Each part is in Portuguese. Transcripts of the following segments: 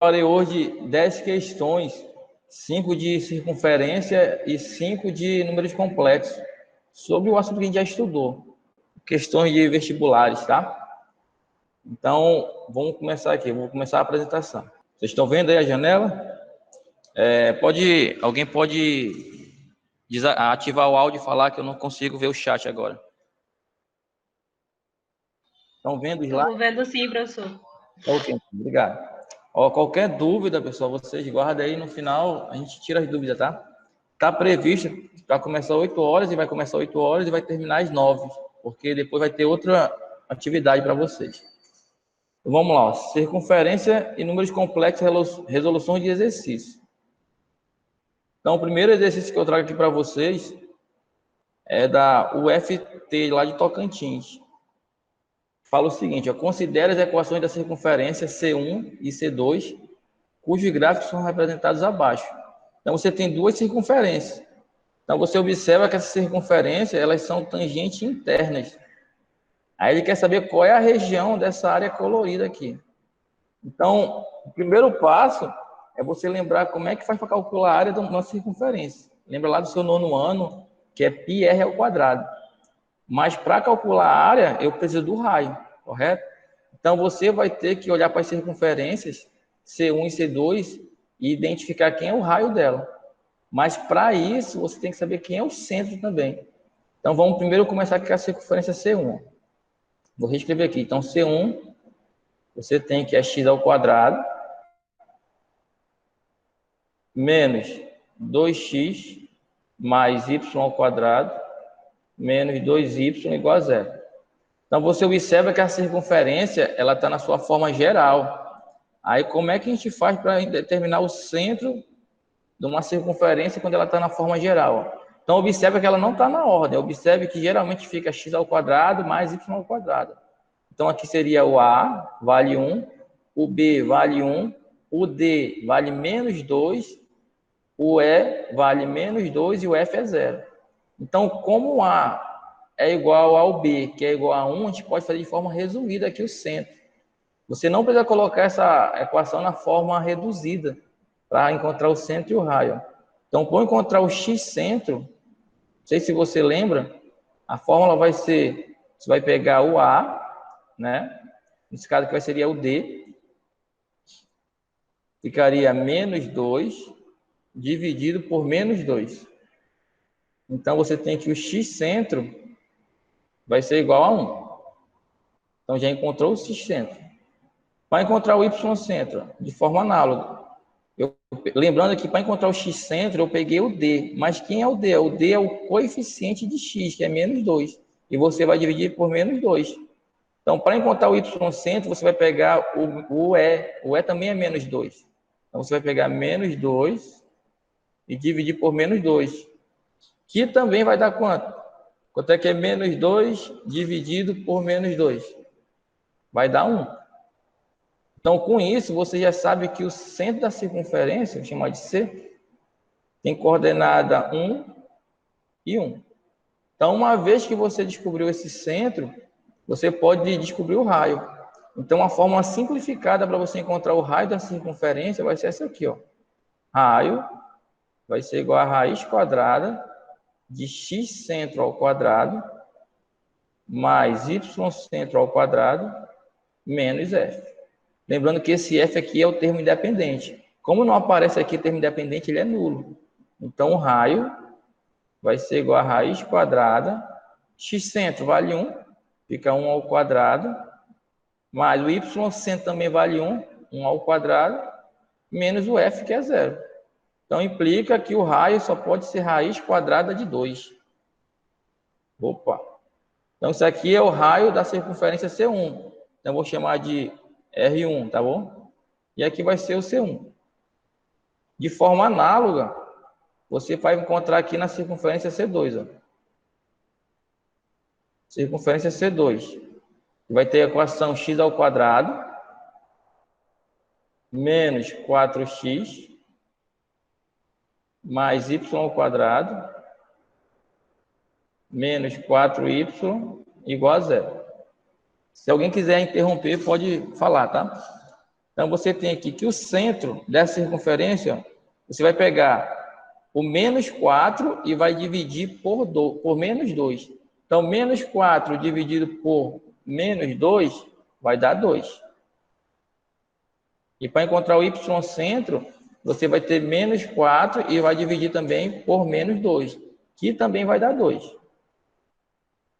separei hoje 10 questões, 5 de circunferência e 5 de números complexos, sobre o assunto que a gente já estudou, questões de vestibulares, tá? Então, vamos começar aqui, vou começar a apresentação. Vocês estão vendo aí a janela? Alguém pode ativar o áudio e falar que eu não consigo ver o chat agora. Estão vendo lá? Estou vendo sim, professor. Ok, obrigado. Qualquer dúvida, pessoal, vocês guardem aí, no final a gente tira as dúvidas, tá? Está previsto para começar 8 horas e vai começar 8 horas e vai terminar às 9, porque depois vai ter outra atividade para vocês. Então, vamos lá, circunferência e números complexos, resoluções de exercício. Então, o primeiro exercício que eu trago aqui para vocês é da UFT, lá de Tocantins. Fala o seguinte, considere as equações da circunferência C1 e C2, cujos gráficos são representados abaixo. Então, você tem duas circunferências. Então, você observa que essas circunferências, elas são tangentes internas. Aí ele quer saber qual é a região dessa área colorida aqui. Então, o primeiro passo é você lembrar como é que faz para calcular a área de uma circunferência. Lembra lá do seu 9º ano, que é πr ao quadrado. Mas para calcular a área, eu preciso do raio, correto? Então, você vai ter que olhar para as circunferências C1 e C2 e identificar quem é o raio dela. Mas, para isso, você tem que saber quem é o centro também. Então, vamos primeiro começar com a circunferência C1. Vou reescrever aqui. Então, C1, você tem que é x ao quadrado menos 2x mais y ao quadrado menos 2y igual a zero. Então, você observa que a circunferência ela está na sua forma geral. Aí, como é que a gente faz para determinar o centro de uma circunferência quando ela está na forma geral? Então, observe que ela não está na ordem. Observe que geralmente fica x ao quadrado mais y ao quadrado. Então, aqui seria o A, vale 1, o B vale 1, o D vale menos 2, o E vale menos 2 e o F é 0. Então, como o A é igual ao B, que é igual a 1, a gente pode fazer de forma resumida aqui o centro. Você não precisa colocar essa equação na forma reduzida para encontrar o centro e o raio. Então, para encontrar o x centro, não sei se você lembra, a fórmula vai ser, você vai pegar o A, né? Nesse caso aqui seria o D, ficaria menos 2 dividido por menos 2. Então, você tem que o x centro vai ser igual a 1. Então, já encontrou o x centro. Para encontrar o y centro, de forma análoga, lembrando que para encontrar o x centro, eu peguei o D. Mas quem é o D? O D é o coeficiente de x, que é menos 2. E você vai dividir por menos 2. Então, para encontrar o y centro, você vai pegar o E. O E também é menos 2. Então, você vai pegar menos 2 e dividir por menos 2. Que também vai dar quanto? Quanto é que é menos 2 dividido por menos 2? Vai dar 1. Então, com isso, você já sabe que o centro da circunferência, vou chamar de C, tem coordenada 1 e 1. Então, uma vez que você descobriu esse centro, você pode descobrir o raio. Então, a fórmula simplificada para você encontrar o raio da circunferência vai ser essa aqui, ó. Raio vai ser igual a raiz quadrada de x centro ao quadrado mais y centro ao quadrado menos f. Lembrando que esse f aqui é o termo independente. Como não aparece aqui o termo independente, ele é nulo. Então, o raio vai ser igual a raiz quadrada, x centro vale 1, fica 1 ao quadrado, mais o y centro também vale 1, 1 ao quadrado, menos o f, que é 0. Então, implica que o raio só pode ser raiz quadrada de 2. Opa! Então, isso aqui é o raio da circunferência C1. Então, vou chamar de R1, tá bom? E aqui vai ser o C1. De forma análoga, você vai encontrar aqui na circunferência C2. Ó. Circunferência C2. Vai ter a equação x ao quadrado menos 4x mais y ao quadrado menos 4y igual a 0. Se alguém quiser interromper, pode falar, tá? Então, você tem aqui que o centro dessa circunferência, você vai pegar o menos 4 e vai dividir por menos 2. Então, menos 4 dividido por menos 2 vai dar 2. E para encontrar o y centro, você vai ter menos 4 e vai dividir também por menos 2, que também vai dar 2. Vou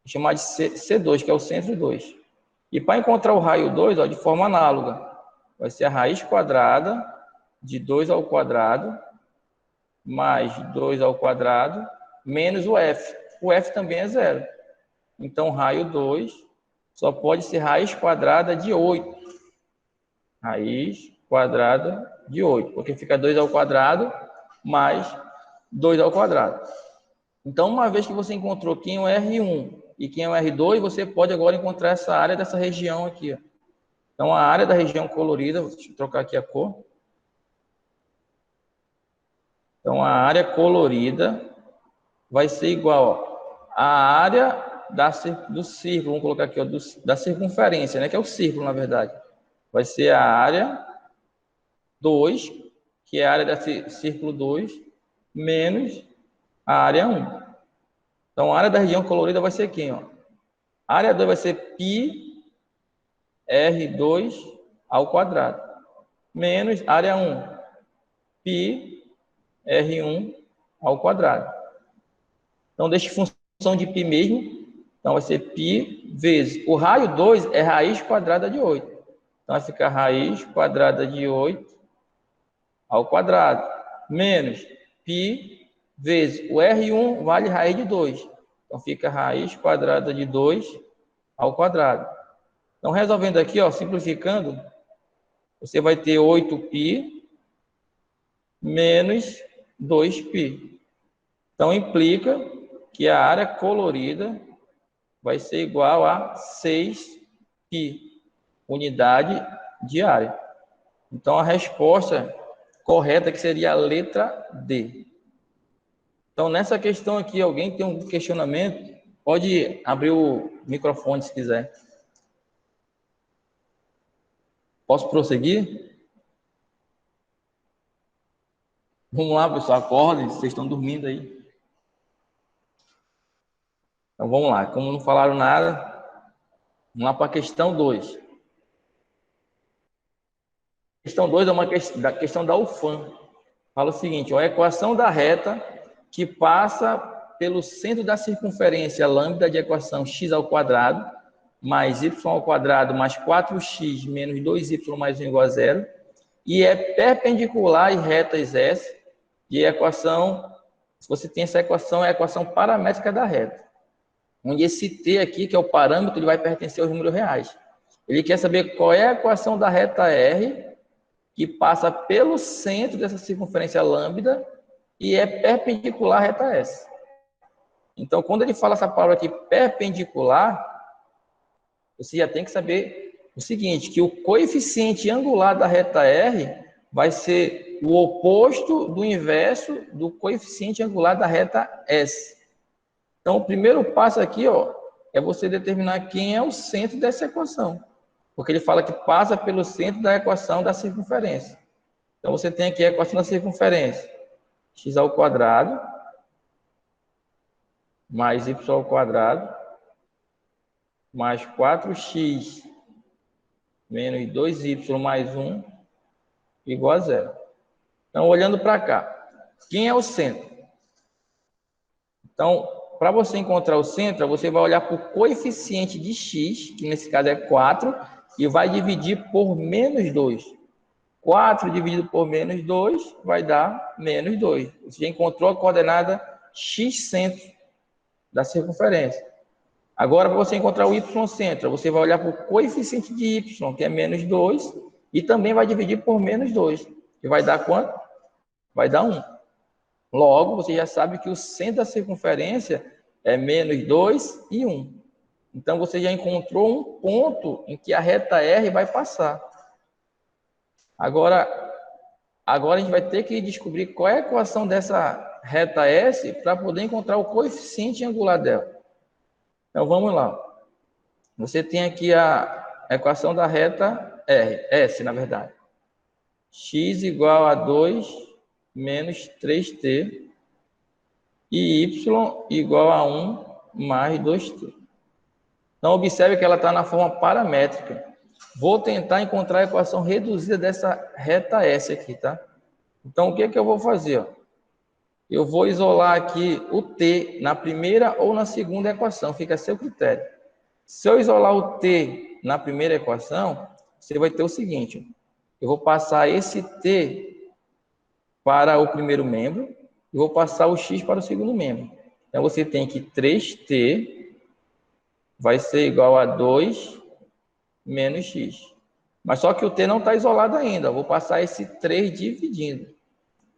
chamar de C2, que é o centro 2. E para encontrar o raio 2, ó, de forma análoga, vai ser a raiz quadrada de 2 ao quadrado mais 2 ao quadrado menos o f. O f também é zero. Então, raio 2 só pode ser raiz quadrada de 8. Raiz quadrada de 8, porque fica 2 ao quadrado mais 2 ao quadrado. Então, uma vez que você encontrou quem é o R1 e quem é o R2, você pode agora encontrar essa área dessa região aqui. Ó. Então, a área da região colorida, deixa eu trocar aqui a cor. Então, a área colorida vai ser igual à área do círculo, vamos colocar aqui, ó, da circunferência, né, que é o círculo, na verdade. Vai ser a área 2, que é a área desse círculo 2, menos a área 1. Então, a área da região colorida vai ser quem? Ó? A área 2 vai ser π R2 ao quadrado, menos área 1, π R1 ao quadrado. Então, deixa função de π mesmo. Então, vai ser π vezes. O raio 2 é raiz quadrada de 8. Então, vai ficar raiz quadrada de 8 ao quadrado, menos π vezes o R1 vale raiz de 2. Então, fica raiz quadrada de 2 ao quadrado. Então, resolvendo aqui, ó, simplificando, você vai ter 8π menos 2π. Então, implica que a área colorida vai ser igual a 6π, unidade de área. Então, a resposta correta que seria a letra D. Então, nessa questão aqui, alguém tem um questionamento? Pode abrir o microfone se quiser. Posso prosseguir? Vamos lá, pessoal, acordem, vocês estão dormindo aí. Então, vamos lá. Como não falaram nada, vamos lá para a questão 2. Questão 2 é uma questão da UFAM. Fala o seguinte, ó, a equação da reta que passa pelo centro da circunferência lambda de equação x ao quadrado mais y ao quadrado mais 4x menos 2y mais 1 igual a 0 e é perpendicular e retas S e a equação, se você tem essa equação, é a equação paramétrica da reta. Onde esse t aqui, que é o parâmetro, ele vai pertencer aos números reais. Ele quer saber qual é a equação da reta R que passa pelo centro dessa circunferência lambda e é perpendicular à reta S. Então, quando ele fala essa palavra aqui, perpendicular, você já tem que saber o seguinte, que o coeficiente angular da reta R vai ser o oposto do inverso do coeficiente angular da reta S. Então, o primeiro passo aqui, ó, é você determinar quem é o centro dessa equação. Porque ele fala que passa pelo centro da equação da circunferência. Então, você tem aqui a equação da circunferência. X ao quadrado mais y ao quadrado mais 4x menos 2y mais 1 igual a 0. Então, olhando para cá, quem é o centro? Então, para você encontrar o centro, você vai olhar para o coeficiente de x, que nesse caso é 4, e vai dividir por menos 2. 4 dividido por menos 2 vai dar menos 2. Você já encontrou a coordenada x centro da circunferência. Agora, para você encontrar o y centro, você vai olhar para o coeficiente de y, que é menos 2, e também vai dividir por menos 2, que vai dar quanto? Vai dar 1. Logo, você já sabe que o centro da circunferência é menos 2 e 1. Então, você já encontrou um ponto em que a reta R vai passar. Agora a gente vai ter que descobrir qual é a equação dessa reta S para poder encontrar o coeficiente angular dela. Então, vamos lá. Você tem aqui a equação da reta R, S, na verdade. x igual a 2 menos 3t e y igual a 1 mais 2t. Então, observe que ela está na forma paramétrica. Vou tentar encontrar a equação reduzida dessa reta S aqui, tá? Então, o que é que eu vou fazer? Ó? Eu vou isolar aqui o t na primeira ou na segunda equação, fica a seu critério. Se eu isolar o t na primeira equação, você vai ter o seguinte, eu vou passar esse t para o primeiro membro e vou passar o x para o segundo membro. Então, você tem que 3t vai ser igual a 2 menos x. Mas só que o t não está isolado ainda, eu vou passar esse 3 dividindo.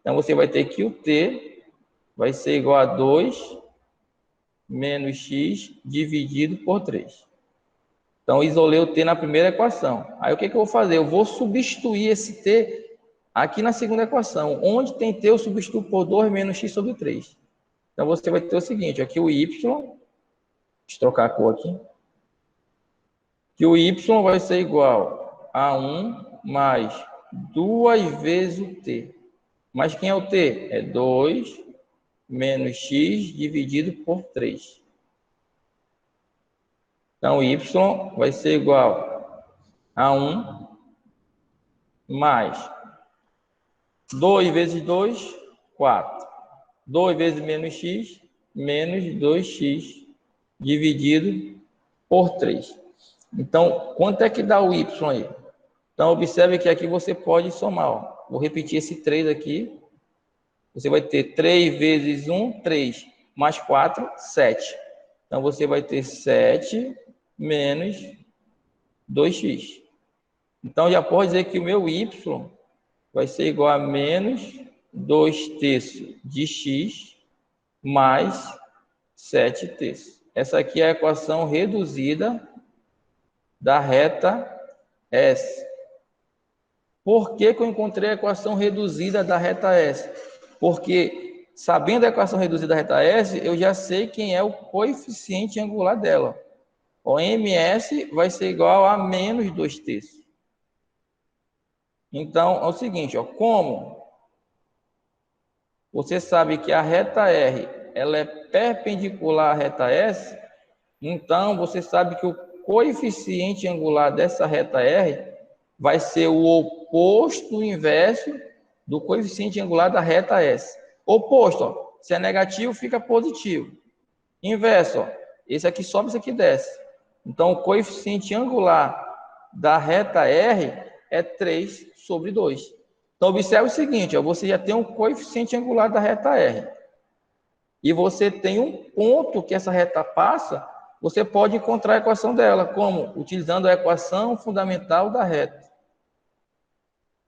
Então, você vai ter que o t vai ser igual a 2 menos x dividido por 3. Então, isolei o t na primeira equação. Aí, o que eu vou fazer? Eu vou substituir esse t aqui na segunda equação. Onde tem t, eu substituo por 2 menos x sobre 3. Então, você vai ter o seguinte, aqui o y, deixa eu trocar a cor aqui, que o y vai ser igual a 1 mais 2 vezes o t. Mas quem é o t? É 2 menos x dividido por 3. Então, y vai ser igual a 1 mais 2 vezes 2, 4. 2 vezes menos x, menos 2x dividido por 3. Então, quanto é que dá o y aí? Então, observe que aqui você pode somar. Ó. Vou repetir esse 3 aqui. Você vai ter 3 vezes 1, 3. Mais 4, 7. Então, você vai ter 7 menos 2x. Então, já pode dizer que o meu y vai ser igual a menos 2 terços de x mais 7 terços. Essa aqui é a equação reduzida da reta S. Por que eu encontrei a equação reduzida da reta S? Porque, sabendo a equação reduzida da reta S, eu já sei quem é o coeficiente angular dela. O ms vai ser igual a menos 2 terços. Então, é o seguinte, ó, como você sabe que a reta R ela é perpendicular à reta S, então você sabe que o coeficiente angular dessa reta R vai ser o oposto, o inverso do coeficiente angular da reta S. Oposto, ó, se é negativo, fica positivo. Inverso, ó, esse aqui sobe, esse aqui desce. Então, o coeficiente angular da reta R é 3 sobre 2. Então, observe o seguinte, ó, você já tem um coeficiente angular da reta R. E você tem um ponto que essa reta passa, você pode encontrar a equação dela, como? Utilizando a equação fundamental da reta.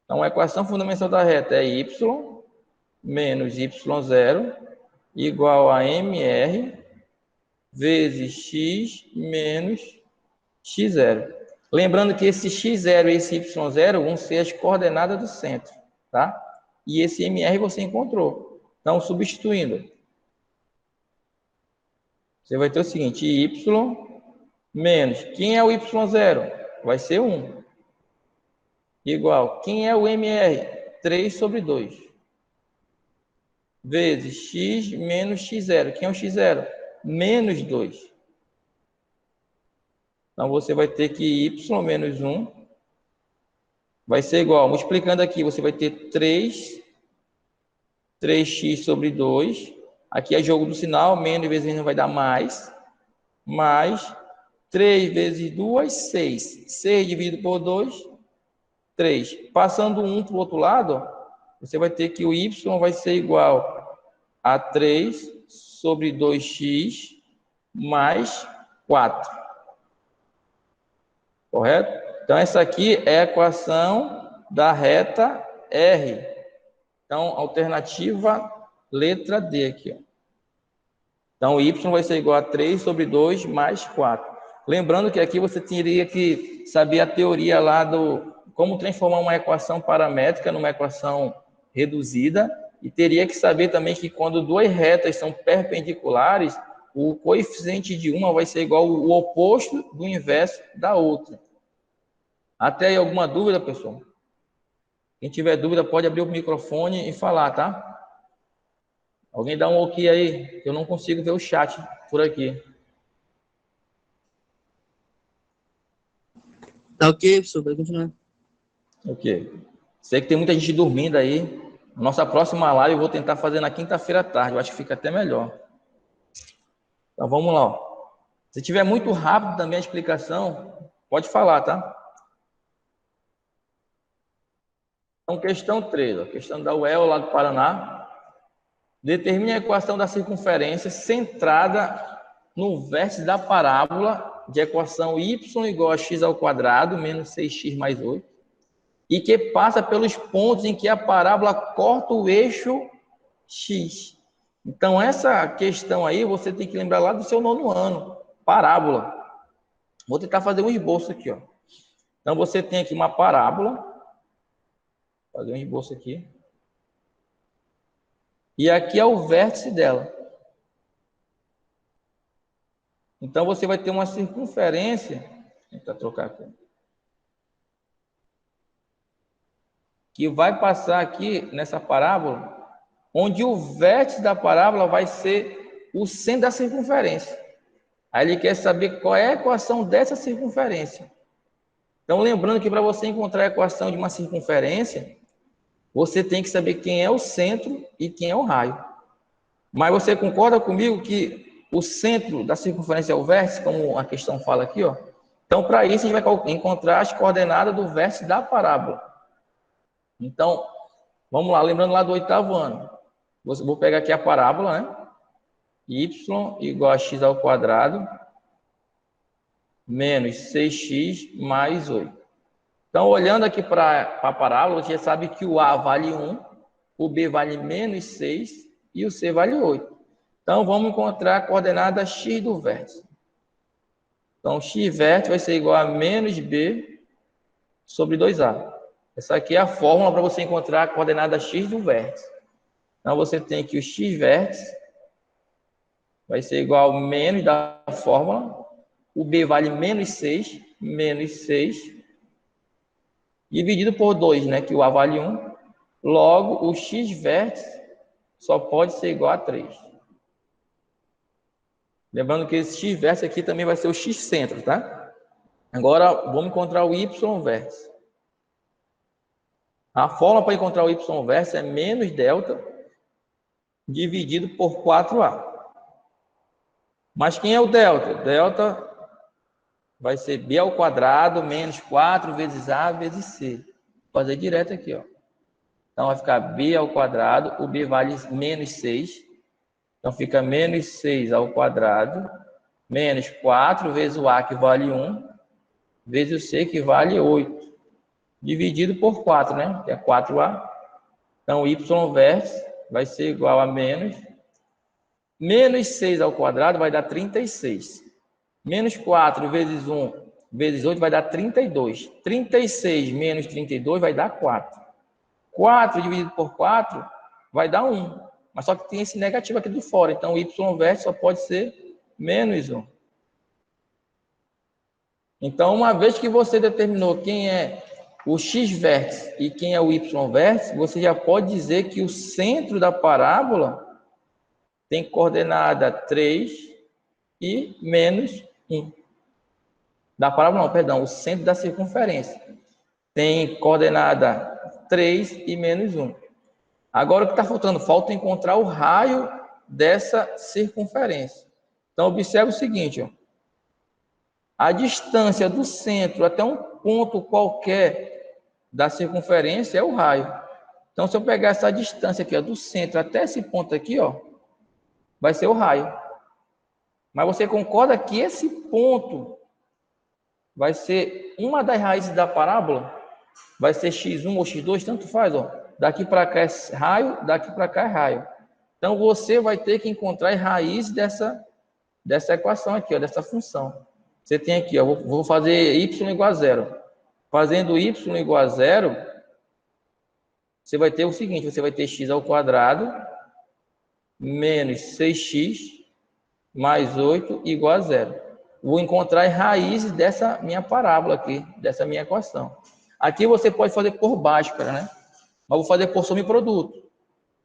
Então, a equação fundamental da reta é y menos y0 igual a mr vezes x menos x0. Lembrando que esse x0 e esse y0 vão ser as coordenadas do centro, tá? E esse mr você encontrou. Então, substituindo, você vai ter o seguinte, y menos, quem é o y0? Vai ser 1. Igual, quem é o mr? 3 sobre 2. Vezes x menos x0. Quem é o x0? Menos 2. Então, você vai ter que y menos 1 vai ser igual, multiplicando aqui, você vai ter 3x sobre 2. Aqui é jogo do sinal, menos vezes menos vai dar mais. Mais 3 vezes 2, 6. 6 dividido por 2, 3. Passando 1 para o outro lado, você vai ter que o y vai ser igual a 3 sobre 2x mais 4. Correto? Então, essa aqui é a equação da reta R. Então, alternativa letra D aqui. Ó. Então, y vai ser igual a 3 sobre 2 mais 4. Lembrando que aqui você teria que saber a teoria lá do como transformar uma equação paramétrica numa equação reduzida e teria que saber também que quando duas retas são perpendiculares, o coeficiente de uma vai ser igual ao oposto do inverso da outra. Até aí alguma dúvida, pessoal? Quem tiver dúvida pode abrir o microfone e falar, tá? Alguém dá um ok aí, que eu não consigo ver o chat por aqui. Tá ok, professor, vai continuar. Ok. Sei que tem muita gente dormindo aí. Nossa próxima live eu vou tentar fazer na quinta-feira à tarde. Eu acho que fica até melhor. Então vamos lá. Ó. Se tiver muito rápido também a explicação, pode falar, tá? Então, questão 3, a questão da UEL lá do Paraná. Determine a equação da circunferência centrada no vértice da parábola de equação y igual a x ao quadrado menos 6x mais 8 e que passa pelos pontos em que a parábola corta o eixo x. Então, essa questão aí, você tem que lembrar lá do seu 9º ano, parábola. Vou tentar fazer um esboço aqui, ó. Então, você tem aqui uma parábola. Vou fazer um esboço aqui. E aqui é o vértice dela. Então, você vai ter uma circunferência. Vou tentar trocar aqui. Que vai passar aqui nessa parábola, onde o vértice da parábola vai ser o centro da circunferência. Aí ele quer saber qual é a equação dessa circunferência. Então, lembrando que para você encontrar a equação de uma circunferência, você tem que saber quem é o centro e quem é o raio. Mas você concorda comigo que o centro da circunferência é o vértice, como a questão fala aqui, ó? Então, para isso, a gente vai encontrar as coordenadas do vértice da parábola. Então, vamos lá, lembrando lá do 8º ano. Vou pegar aqui a parábola, né? Y igual a x ao quadrado menos 6x mais 8. Então, olhando aqui para a parábola, você já sabe que o A vale 1, o B vale menos 6 e o C vale 8. Então, vamos encontrar a coordenada x do vértice. Então, x vértice vai ser igual a menos B sobre 2A. Essa aqui é a fórmula para você encontrar a coordenada x do vértice. Então, você tem que o x vértice vai ser igual a menos da fórmula. O B vale menos 6, dividido por 2, né? Que o A vale 1. Logo, o x vértice só pode ser igual a 3. Lembrando que esse x vértice aqui também vai ser o x centro, tá? Agora, vamos encontrar o y vértice. A fórmula para encontrar o y vértice é menos delta dividido por 4A. Mas quem é o delta? Delta vai ser b ao quadrado menos 4 vezes a vezes c. Vou fazer direto aqui, ó. Então, vai ficar b ao quadrado, o b vale menos 6. Então, fica menos 6 ao quadrado, menos 4 vezes o a, que vale 1, vezes o c, que vale 8. Dividido por 4, né? Que é 4a. Então, o y vértice vai ser igual a menos 6 ao quadrado vai dar 36. Menos 4 vezes 1 vezes 8 vai dar 32. 36 menos 32 vai dar 4. 4 dividido por 4 vai dar 1. Mas só que tem esse negativo aqui do fora. Então, o y vértice só pode ser menos 1. Então, uma vez que você determinou quem é o x vértice e quem é o y vértice, você já pode dizer que o centro da parábola tem coordenada 3 e menos 1. Da parábola não, perdão, o centro da circunferência. Tem coordenada 3 e menos 1. Agora, o que está faltando? Falta encontrar o raio dessa circunferência. Então, observe o seguinte, ó. A distância do centro até um ponto qualquer da circunferência é o raio. Então, se eu pegar essa distância aqui, ó, do centro até esse ponto aqui, ó, vai ser o raio. Mas você concorda que esse ponto vai ser uma das raízes da parábola? Vai ser x1 ou x2, tanto faz, ó. Daqui para cá é raio, daqui para cá é raio. Então, você vai ter que encontrar a raiz dessa equação aqui, ó, dessa função. Você tem aqui, ó, vou fazer y igual a 0. Fazendo y igual a 0, você vai ter o seguinte, você vai ter x ao quadrado menos 6x mais 8 igual a 0. Vou encontrar as raízes dessa minha parábola aqui, dessa minha equação. Aqui você pode fazer por Bhaskara, né? Mas vou fazer por soma e produto.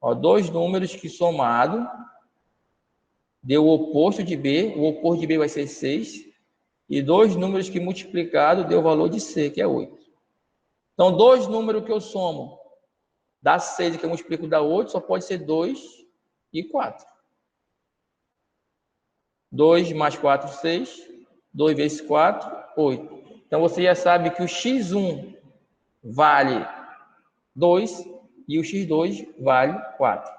Ó, dois números que somado deu o oposto de B. O oposto de B vai ser 6. E dois números que multiplicado deu o valor de C, que é 8. Então, dois números que eu somo dá 6 e que eu multiplico dá 8, só pode ser 2 e 4. 2 mais 4, 6. 2 vezes 4, 8. Então, você já sabe que o x1 vale 2 e o x2 vale 4.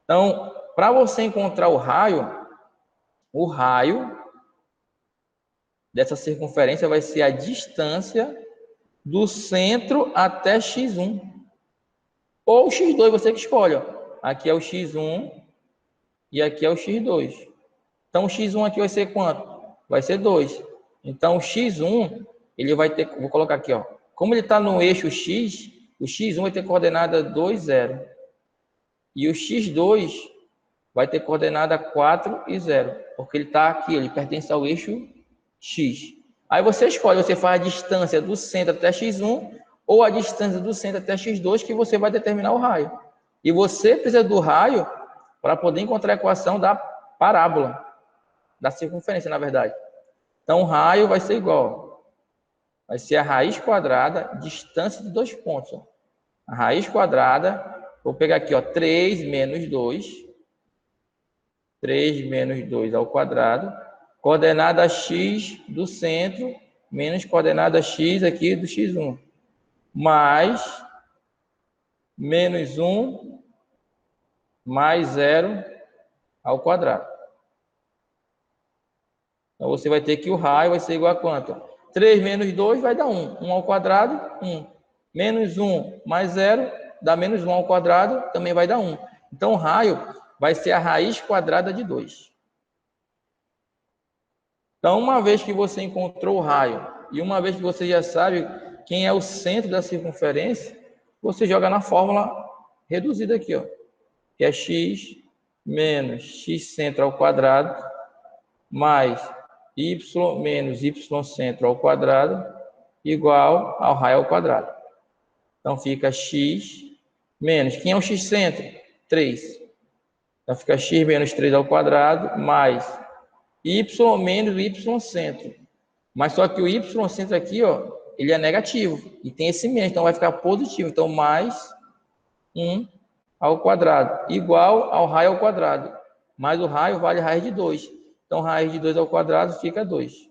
Então, para você encontrar o raio dessa circunferência vai ser a distância do centro até x1. Ou x2, você que escolhe. Ó. Aqui é o x1 e aqui é o x2. Então, o x1 aqui vai ser quanto? Vai ser 2. Então, o x1, ele vai ter... Vou colocar aqui, ó. Como ele está no eixo x, o x1 vai ter coordenada 2, 0. E o x2 vai ter coordenada 4 e 0. Porque ele está aqui, ele pertence ao eixo x. Aí você escolhe, você faz a distância do centro até x1 ou a distância do centro até x2 que você vai determinar o raio. E você precisa do raio para poder encontrar a equação da parábola, da circunferência, na verdade. Então, o raio vai ser igual. Vai ser a raiz quadrada, distância de dois pontos. Ó. A raiz quadrada, vou pegar aqui, ó, 3 menos 2. 3 menos 2 ao quadrado. Coordenada x do centro, menos coordenada x aqui do x1. Mais menos 1 mais 0 ao quadrado. Então, você vai ter que o raio vai ser igual a quanto? 3 menos 2 vai dar 1. 1 ao quadrado, 1. Menos 1 mais 0 dá menos 1 ao quadrado, também vai dar 1. Então, o raio vai ser a raiz quadrada de 2. Então, uma vez que você encontrou o raio e uma vez que você já sabe quem é o centro da circunferência, você joga na fórmula reduzida aqui, ó, que é x menos x centro ao quadrado mais y menos y centro ao quadrado igual ao raio ao quadrado. Então, fica x menos... Quem é o x centro? 3. Então, fica x menos 3 ao quadrado mais y menos y centro. Mas só que o y centro aqui, ó, ele é negativo. E tem esse menos, então vai ficar positivo. Então, mais 1 ao quadrado, igual ao raio ao quadrado. Mas o raio vale raiz de 2. Então, raiz de 2 ao quadrado fica 2.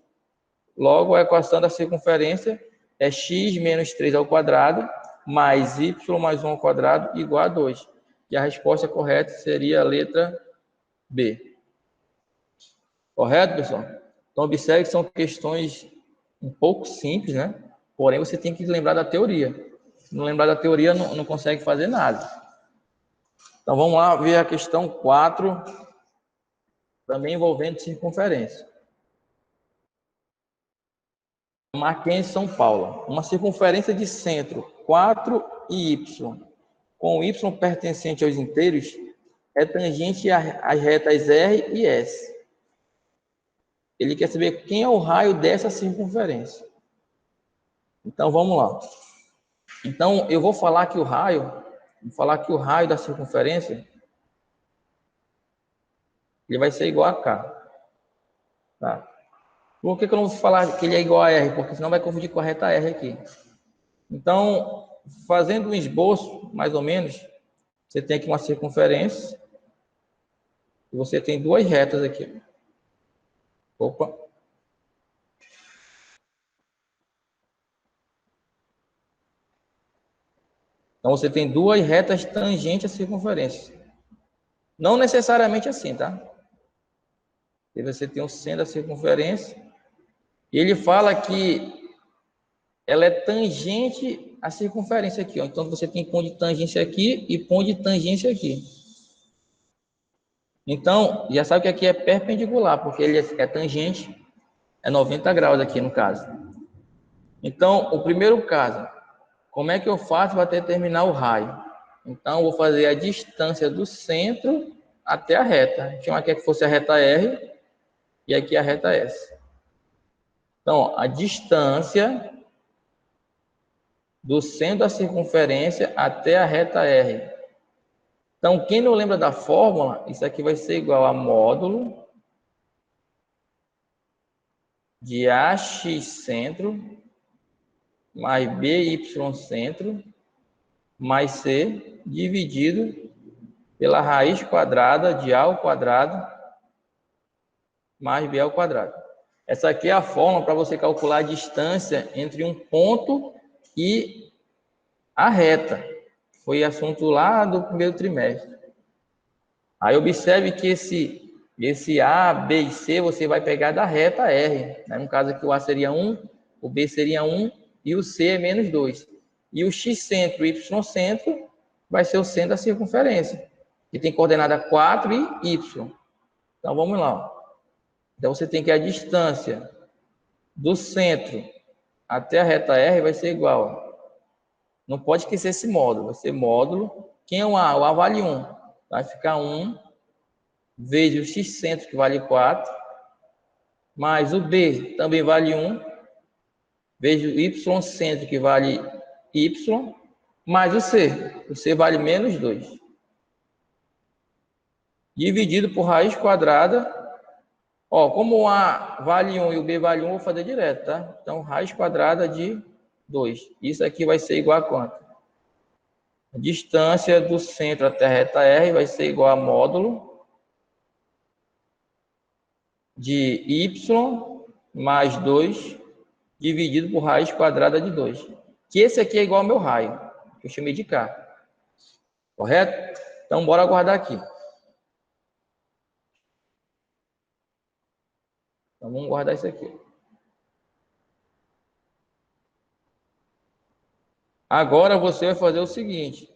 Logo, a equação da circunferência é x menos 3 ao quadrado mais y mais 1 ao quadrado igual a 2. E a resposta correta seria a letra B. Correto, pessoal? Então, observe que são questões um pouco simples, né? Porém, você tem que lembrar da teoria. Se não lembrar da teoria, não consegue fazer nada. Então, vamos lá ver a questão 4, também envolvendo circunferência. Mackenzie, São Paulo. Uma circunferência de centro 4 e y, com y pertencente aos inteiros, é tangente às retas R e S. Ele quer saber quem é o raio dessa circunferência. Então, vamos lá. Então, eu vou falar que o raio da circunferência ele vai ser igual a K. Tá? Por que eu não vou falar que ele é igual a R? Porque senão vai confundir com a reta R aqui. Então, fazendo um esboço, mais ou menos, você tem aqui uma circunferência e você tem duas retas aqui. Opa! Então, você tem duas retas tangentes à circunferência. Não necessariamente assim, tá? E você tem o centro da circunferência. E ele fala que ela é tangente à circunferência aqui. Ó. Então, você tem ponto de tangência aqui e ponto de tangência aqui. Então, já sabe que aqui é perpendicular, porque ele é tangente, é 90 graus aqui no caso. Então, o primeiro caso, como é que eu faço para determinar o raio? Então, eu vou fazer a distância do centro até a reta. Tinha uma aqui que fosse a reta R e aqui a reta S. Então, a distância do centro da circunferência até a reta R. Então, quem não lembra da fórmula, isso aqui vai ser igual a módulo de AX centro mais BY centro mais C dividido pela raiz quadrada de A ao quadrado mais B ao quadrado. Essa aqui é a fórmula para você calcular a distância entre um ponto e a reta. Foi assunto lá do primeiro trimestre. Aí observe que esse A, B e C você vai pegar da reta R. Né? No caso aqui o A seria 1, o B seria 1 e o C é menos 2. E o X centro e Y centro vai ser o centro da circunferência, que tem coordenada 4 e Y. Então vamos lá. Então você tem que a distância do centro até a reta R vai ser igual. Não pode esquecer esse módulo. Vai ser módulo. Quem é o A? O A vale 1. Vai ficar 1 vezes o X centro, que vale 4, mais o B também vale 1, vezes o Y centro, que vale Y, mais o C. O C vale menos 2. Dividido por raiz quadrada. Ó, como o A vale 1 e o B vale 1, eu vou fazer direto, tá? Então, raiz quadrada de 2. Isso aqui vai ser igual a quanto? A distância do centro até a reta R vai ser igual a módulo de Y mais 2 dividido por raiz quadrada de 2. Que esse aqui é igual ao meu raio, que eu chamei de K. Correto? Então, bora guardar aqui. Então, vamos guardar isso aqui. Agora, você vai fazer o seguinte.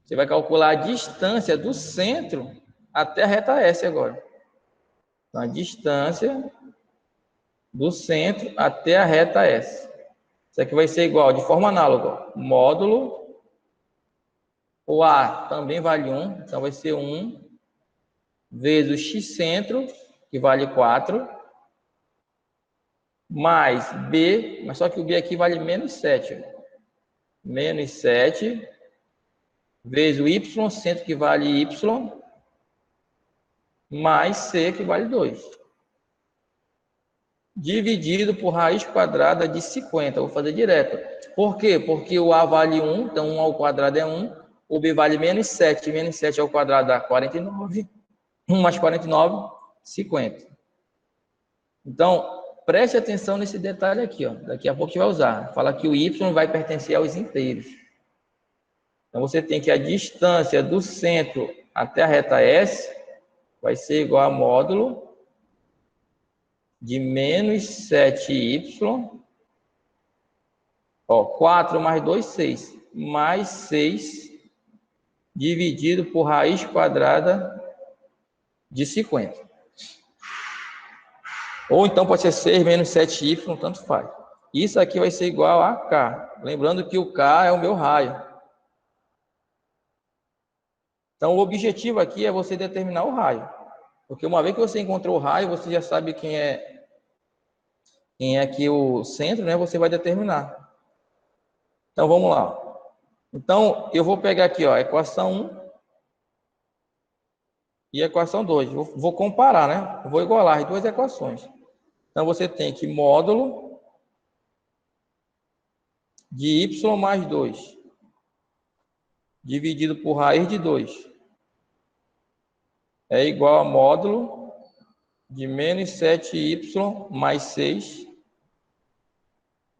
Você vai calcular a distância do centro até a reta S agora. Então, a distância do centro até a reta S. Isso aqui vai ser igual, de forma análoga, módulo, o A também vale 1, então vai ser 1, vezes o X centro, que vale 4, mais B, mas só que o B aqui vale menos 7. Menos 7, vezes o Y centro, que vale Y, mais C, que vale 2. Dividido por raiz quadrada de 50. Vou fazer direto. Por quê? Porque o A vale 1, então 1 ao quadrado é 1. O B vale menos 7. Menos 7 ao quadrado dá 49. 1 mais 49, 50. Então, preste atenção nesse detalhe aqui. Ó. Daqui a pouco a gente vai usar. Fala que o Y vai pertencer aos inteiros. Então, você tem que a distância do centro até a reta S vai ser igual a módulo de menos 7y, ó, 4 mais 2, 6, mais 6 dividido por raiz quadrada de 50. Ou então pode ser 6 menos 7y, tanto faz. Isso aqui vai ser igual a K. Lembrando que o K é o meu raio. Então, o objetivo aqui é você determinar o raio. Porque uma vez que você encontrou o raio, você já sabe quem é aqui o centro, né? Você vai determinar. Então, vamos lá. Então, eu vou pegar aqui, ó, a equação 1 e a equação 2. Vou comparar, né? Vou igualar as duas equações. Então, você tem que módulo de y mais 2 dividido por raiz de 2 é igual a módulo de menos 7y mais 6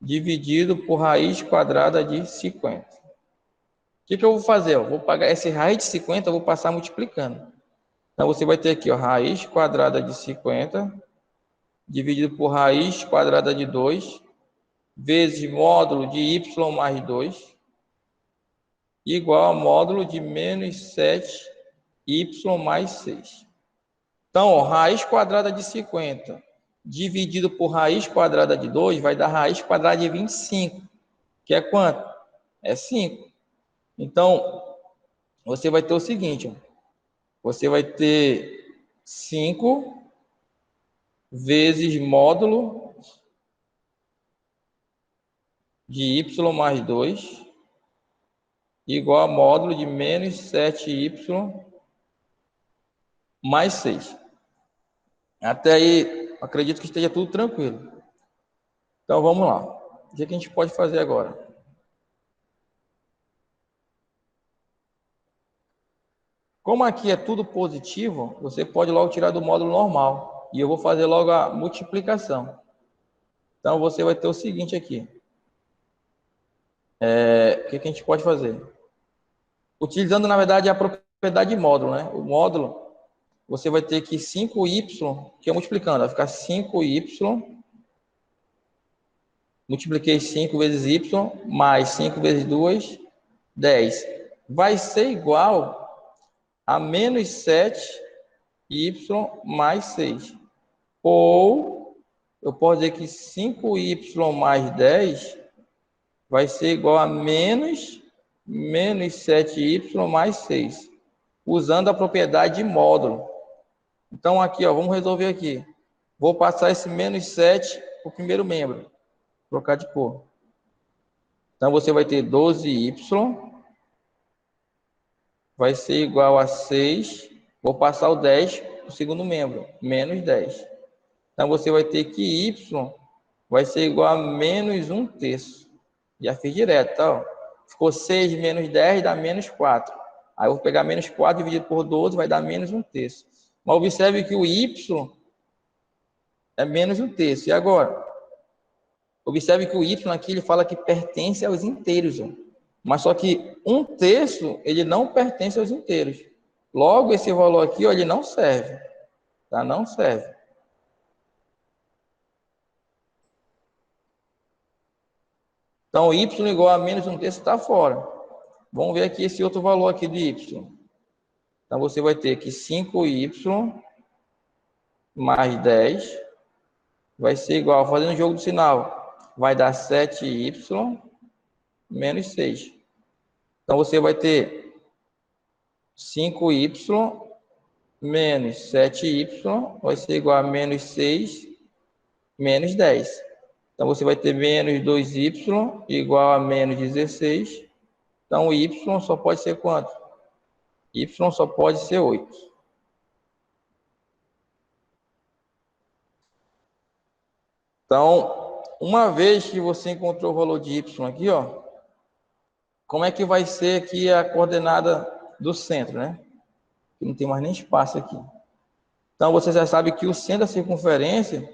dividido por raiz quadrada de 50. O que eu vou fazer? Eu vou pegar esse raiz de 50, eu vou passar multiplicando. Então, você vai ter aqui, ó, raiz quadrada de 50 dividido por raiz quadrada de 2 vezes módulo de y mais 2 igual a módulo de menos 7y mais 6. Então, ó, raiz quadrada de 50 dividido por raiz quadrada de 2 vai dar raiz quadrada de 25, que é quanto? É 5. Então, você vai ter o seguinte, ó, você vai ter 5 vezes módulo de y mais 2 igual a módulo de menos 7y mais 6. Até aí, acredito que esteja tudo tranquilo. Então, vamos lá. O que a gente pode fazer agora? Como aqui é tudo positivo, você pode logo tirar do módulo normal. E eu vou fazer logo a multiplicação. Então, você vai ter o seguinte aqui. O que a gente pode fazer? Utilizando, na verdade, a propriedade de módulo, né? O módulo, você vai ter que 5y, que é multiplicando, vai ficar 5y, multipliquei 5 vezes y, mais 5 vezes 2, 10. Vai ser igual a menos 7y mais 6. Ou, eu posso dizer que 5y mais 10 vai ser igual a menos 7y mais 6, usando a propriedade de módulo. Então, aqui, ó, vamos resolver aqui. Vou passar esse menos 7 para o primeiro membro. Vou trocar de cor. Então, você vai ter 12y, vai ser igual a 6. Vou passar o 10 para o segundo membro, menos 10. Então, você vai ter que y vai ser igual a menos 1/3. Já fiz direto, tá? Ó. Ficou 6 menos 10 dá menos 4. Aí eu vou pegar menos 4 dividido por 12, vai dar menos 1/3. Mas observe que o y é menos 1/3. E agora? Observe que o y aqui ele fala que pertence aos inteiros. Ó. Mas só que 1/3 ele não pertence aos inteiros. Logo, esse valor aqui ó, ele não serve. Tá? Não serve. Então, y igual a menos 1/3 está fora. Vamos ver aqui esse outro valor aqui de y. Então, você vai ter que 5y mais 10 vai ser igual, fazendo o jogo do sinal, vai dar 7y menos 6. Então, você vai ter 5y menos 7y vai ser igual a menos 6 menos 10. Então, você vai ter menos 2y igual a menos 16. Então, y só pode ser quanto? Y só pode ser 8. Então, uma vez que você encontrou o valor de y aqui, ó, como é que vai ser aqui a coordenada do centro, né? Não tem mais nem espaço aqui. Então, você já sabe que o centro da circunferência,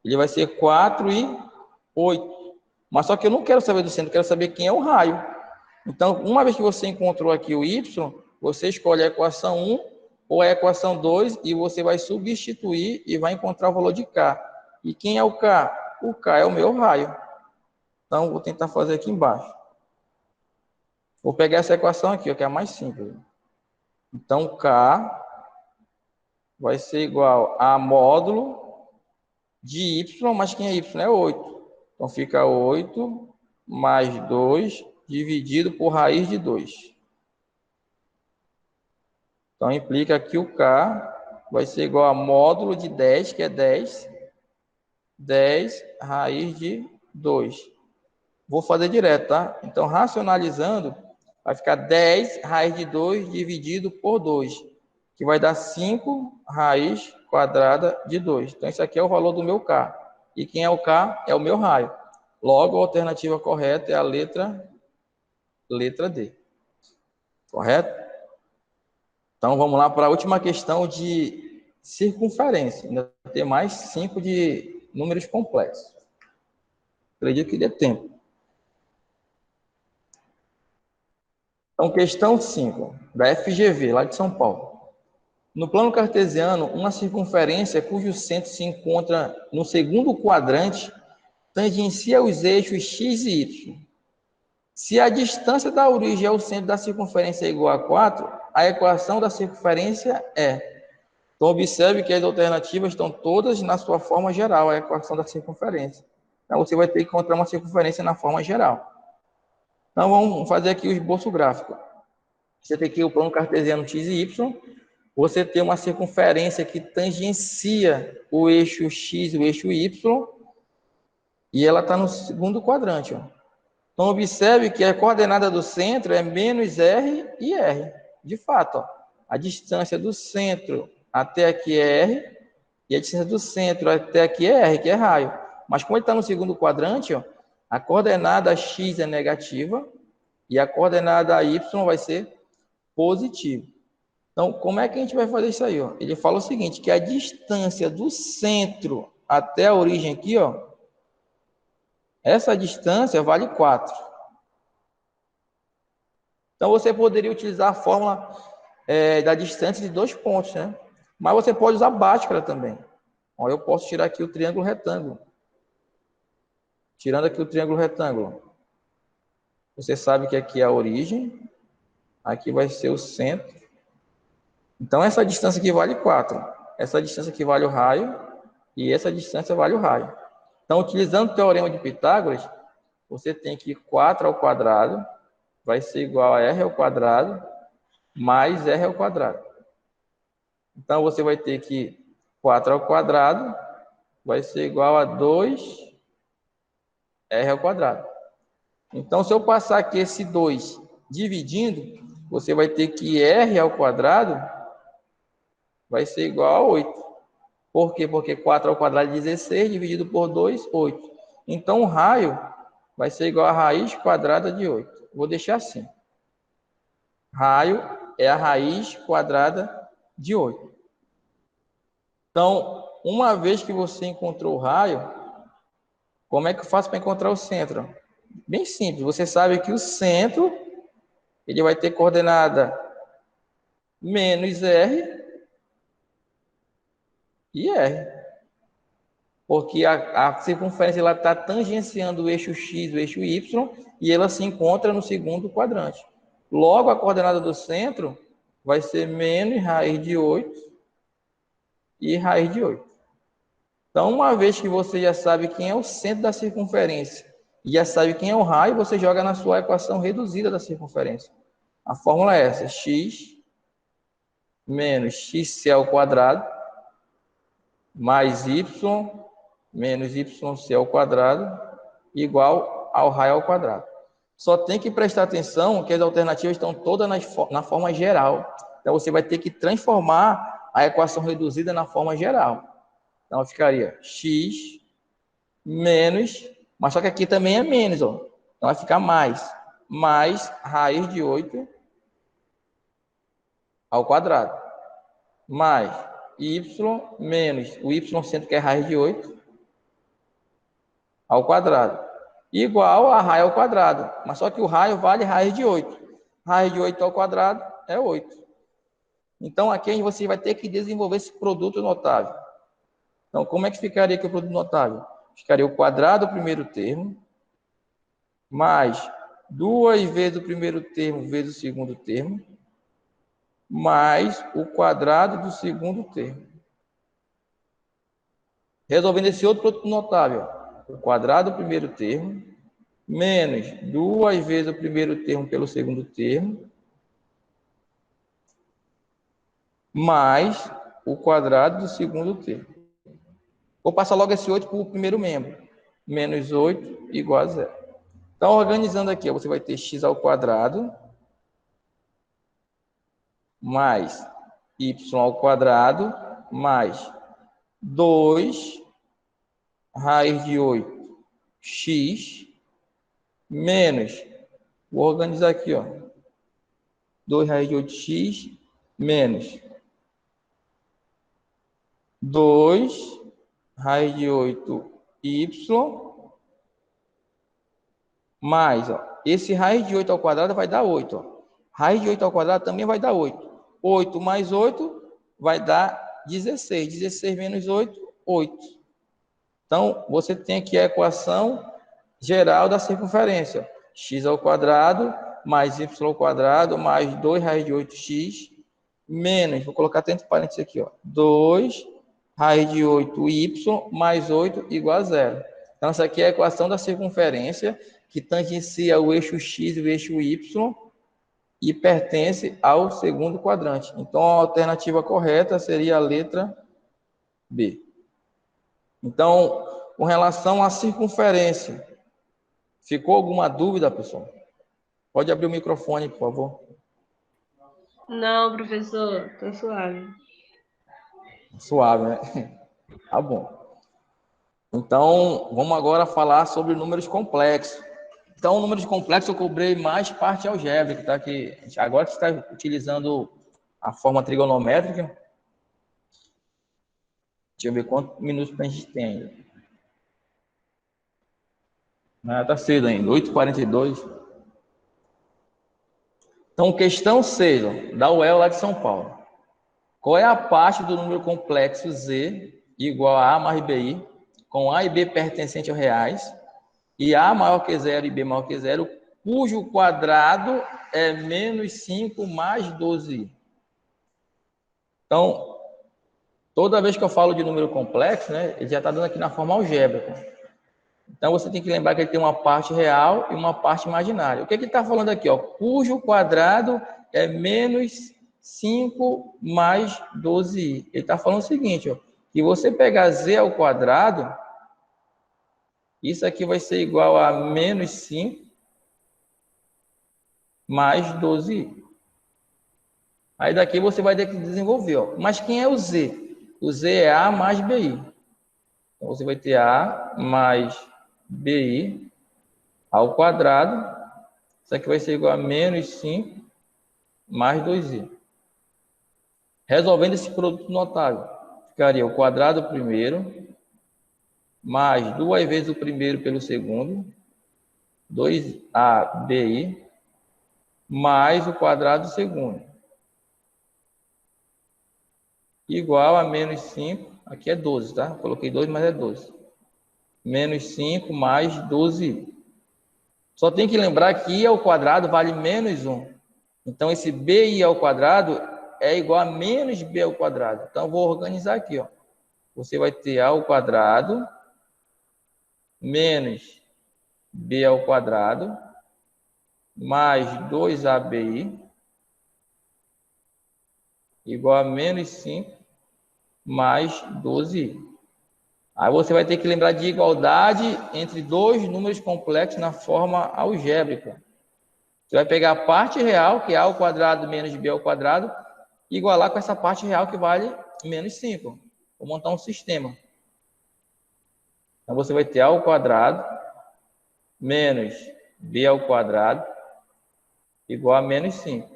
ele vai ser 4 e 8. Mas só que eu não quero saber do centro, eu quero saber quem é o raio. Então, uma vez que você encontrou aqui o y, você escolhe a equação 1 ou a equação 2 e você vai substituir e vai encontrar o valor de k. E quem é o k? O k é o meu raio. Então, vou tentar fazer aqui embaixo. Vou pegar essa equação aqui, ó, que é a mais simples. Então, k vai ser igual a módulo de y, mas quem é y? É 8. Então, fica 8 mais 2 dividido por raiz de 2. Então, implica que o k vai ser igual a módulo de 10, que é 10 raiz de 2. Vou fazer direto, tá? Então, racionalizando, vai ficar 10 raiz de 2 dividido por 2, que vai dar 5 raiz quadrada de 2. Então, isso aqui é o valor do meu k. E quem é o k? É o meu raio. Logo, a alternativa correta é a letra D. Correto? Então, vamos lá para a última questão de circunferência. Ainda tem mais 5 de números complexos. Acredito que dê tempo. Então, questão 5, da FGV, lá de São Paulo. No plano cartesiano, uma circunferência cujo centro se encontra no segundo quadrante tangencia os eixos x e y. Se a distância da origem ao centro da circunferência é igual a 4, a equação da circunferência é. Então, observe que as alternativas estão todas na sua forma geral, a equação da circunferência. Então, você vai ter que encontrar uma circunferência na forma geral. Então, vamos fazer aqui o esboço gráfico. Você tem aqui o plano cartesiano x e y. Você tem uma circunferência que tangencia o eixo x e o eixo y. E ela está no segundo quadrante. Ó. Então, observe que a coordenada do centro é menos R e R. De fato, ó, a distância do centro até aqui é R, e a distância do centro até aqui é R, que é raio. Mas como ele está no segundo quadrante, ó, a coordenada X é negativa e a coordenada Y vai ser positiva. Então, como é que a gente vai fazer isso aí? Ó? Ele fala o seguinte, que a distância do centro até a origem aqui, ó, essa distância vale 4. Então, você poderia utilizar a fórmula da distância de 2 pontos, né? Mas você pode usar Bhaskara também. Ó, eu posso tirar aqui o triângulo retângulo. Tirando aqui o triângulo retângulo. Você sabe que aqui é a origem. Aqui vai ser o centro. Então, essa distância aqui vale 4. Essa distância aqui vale o raio. E essa distância vale o raio. Então, utilizando o teorema de Pitágoras, você tem que 4 ao quadrado vai ser igual a R ao quadrado mais R ao quadrado. Então, você vai ter que 4 ao quadrado vai ser igual a 2R ao quadrado. Então, se eu passar aqui esse 2 dividindo, você vai ter que R ao quadrado vai ser igual a 8. Por quê? Porque 4 ao quadrado é 16, dividido por 2, 8. Então, o raio vai ser igual a raiz quadrada de 8. Vou deixar assim. Raio é a raiz quadrada de 8. Então, uma vez que você encontrou o raio, como é que eu faço para encontrar o centro? Bem simples. Você sabe que o centro ele vai ter coordenada menos R e R. Porque a circunferência está tangenciando o eixo X, o eixo Y, e ela se encontra no segundo quadrante. Logo, a coordenada do centro vai ser menos raiz de 8 e raiz de 8. Então, uma vez que você já sabe quem é o centro da circunferência e já sabe quem é o raio, você joga na sua equação reduzida da circunferência. A fórmula é essa, x menos xc ao quadrado mais y menos yc ao quadrado igual ao raio ao quadrado. Só tem que prestar atenção que as alternativas estão todas na forma geral. Então, você vai ter que transformar a equação reduzida na forma geral. Então, ficaria x menos, mas só que aqui também é menos, ó. Então, vai ficar mais raiz de 8 ao quadrado, mais y menos o y centro, que é raiz de 8, ao quadrado, igual a raio ao quadrado. Mas só que o raio vale raiz de 8. Raiz de 8 ao quadrado é 8. Então, aqui você vai ter que desenvolver esse produto notável. Então, como é que ficaria aqui o produto notável? Ficaria o quadrado do primeiro termo, mais 2 vezes o primeiro termo vezes o segundo termo, mais o quadrado do segundo termo. Resolvendo esse outro produto notável, o quadrado do primeiro termo, menos 2 vezes o primeiro termo pelo segundo termo, mais o quadrado do segundo termo. Vou passar logo esse 8 para o primeiro membro. Menos 8 igual a 0. Então, organizando aqui, você vai ter x ao quadrado mais y ao quadrado mais 2 raiz de 8 x menos, vou organizar aqui, ó, 2 raiz de 8x menos 2 raiz de 8y mais, ó, esse raiz de 8 ao quadrado vai dar 8. Ó. Raiz de 8 ao quadrado também vai dar 8. 8 mais 8 vai dar 16. 16 menos 8, 8. Então, você tem aqui a equação geral da circunferência. X ao quadrado mais y ao quadrado mais 2 raiz de 8x menos, vou colocar entre parênteses aqui, ó, 2 raiz de 8y mais 8 igual a 0. Então, essa aqui é a equação da circunferência que tangencia o eixo x e o eixo y e pertence ao segundo quadrante. Então, a alternativa correta seria a letra B. Então, com relação à circunferência, Ficou alguma dúvida, pessoal? Pode abrir o microfone, por favor. Não, professor, tô suave. Suave, né? Tá bom. Então, vamos agora falar sobre números complexos. Então, números complexos eu cobrei mais parte algébrica, tá? Que agora que está utilizando a forma trigonométrica. Deixa eu ver quantos minutos a gente tem ainda. Tá cedo ainda, 8h42. Então, questão 6, da UEL lá de São Paulo. Qual é a parte do número complexo Z igual a mais BI, com A e B pertencente aos reais, e A maior que zero e B maior que zero, cujo quadrado é menos 5 mais 12i? Então, toda vez que eu falo de número complexo, né, ele já está dando aqui na forma algébrica. Então, você tem que lembrar que ele tem uma parte real e uma parte imaginária. O que ele está falando aqui? Ó? Cujo quadrado é menos 5 mais 12i. Ele está falando o seguinte, ó, que você pegar z ao quadrado, isso aqui vai ser igual a menos 5 mais 12i. Aí daqui você vai ter que desenvolver. Ó. Mas quem é o z? O z é a mais bi. Então, você vai ter a mais bi ao quadrado. Isso aqui vai ser igual a menos 5 mais 2i. Resolvendo esse produto notável, ficaria o quadrado primeiro, mais 2 vezes o primeiro pelo segundo, 2abi, mais o quadrado do segundo, igual a menos 5, aqui é 12, tá? Coloquei 2, mas é 12. Menos 5 mais 12i. Só tem que lembrar que i ao quadrado vale menos 1. Então, esse bi ao quadrado é igual a menos b ao quadrado. Então, vou organizar aqui, ó. Você vai ter a ao quadrado menos b ao quadrado mais 2abi igual a menos 5 mais 12i. Aí você vai ter que lembrar de igualdade entre dois números complexos na forma algébrica. Você vai pegar a parte real, que é a ao quadrado menos b ao quadrado, e igualar com essa parte real que vale menos 5. Vou montar um sistema. Então, você vai ter a ao quadrado menos b ao quadrado igual a menos 5.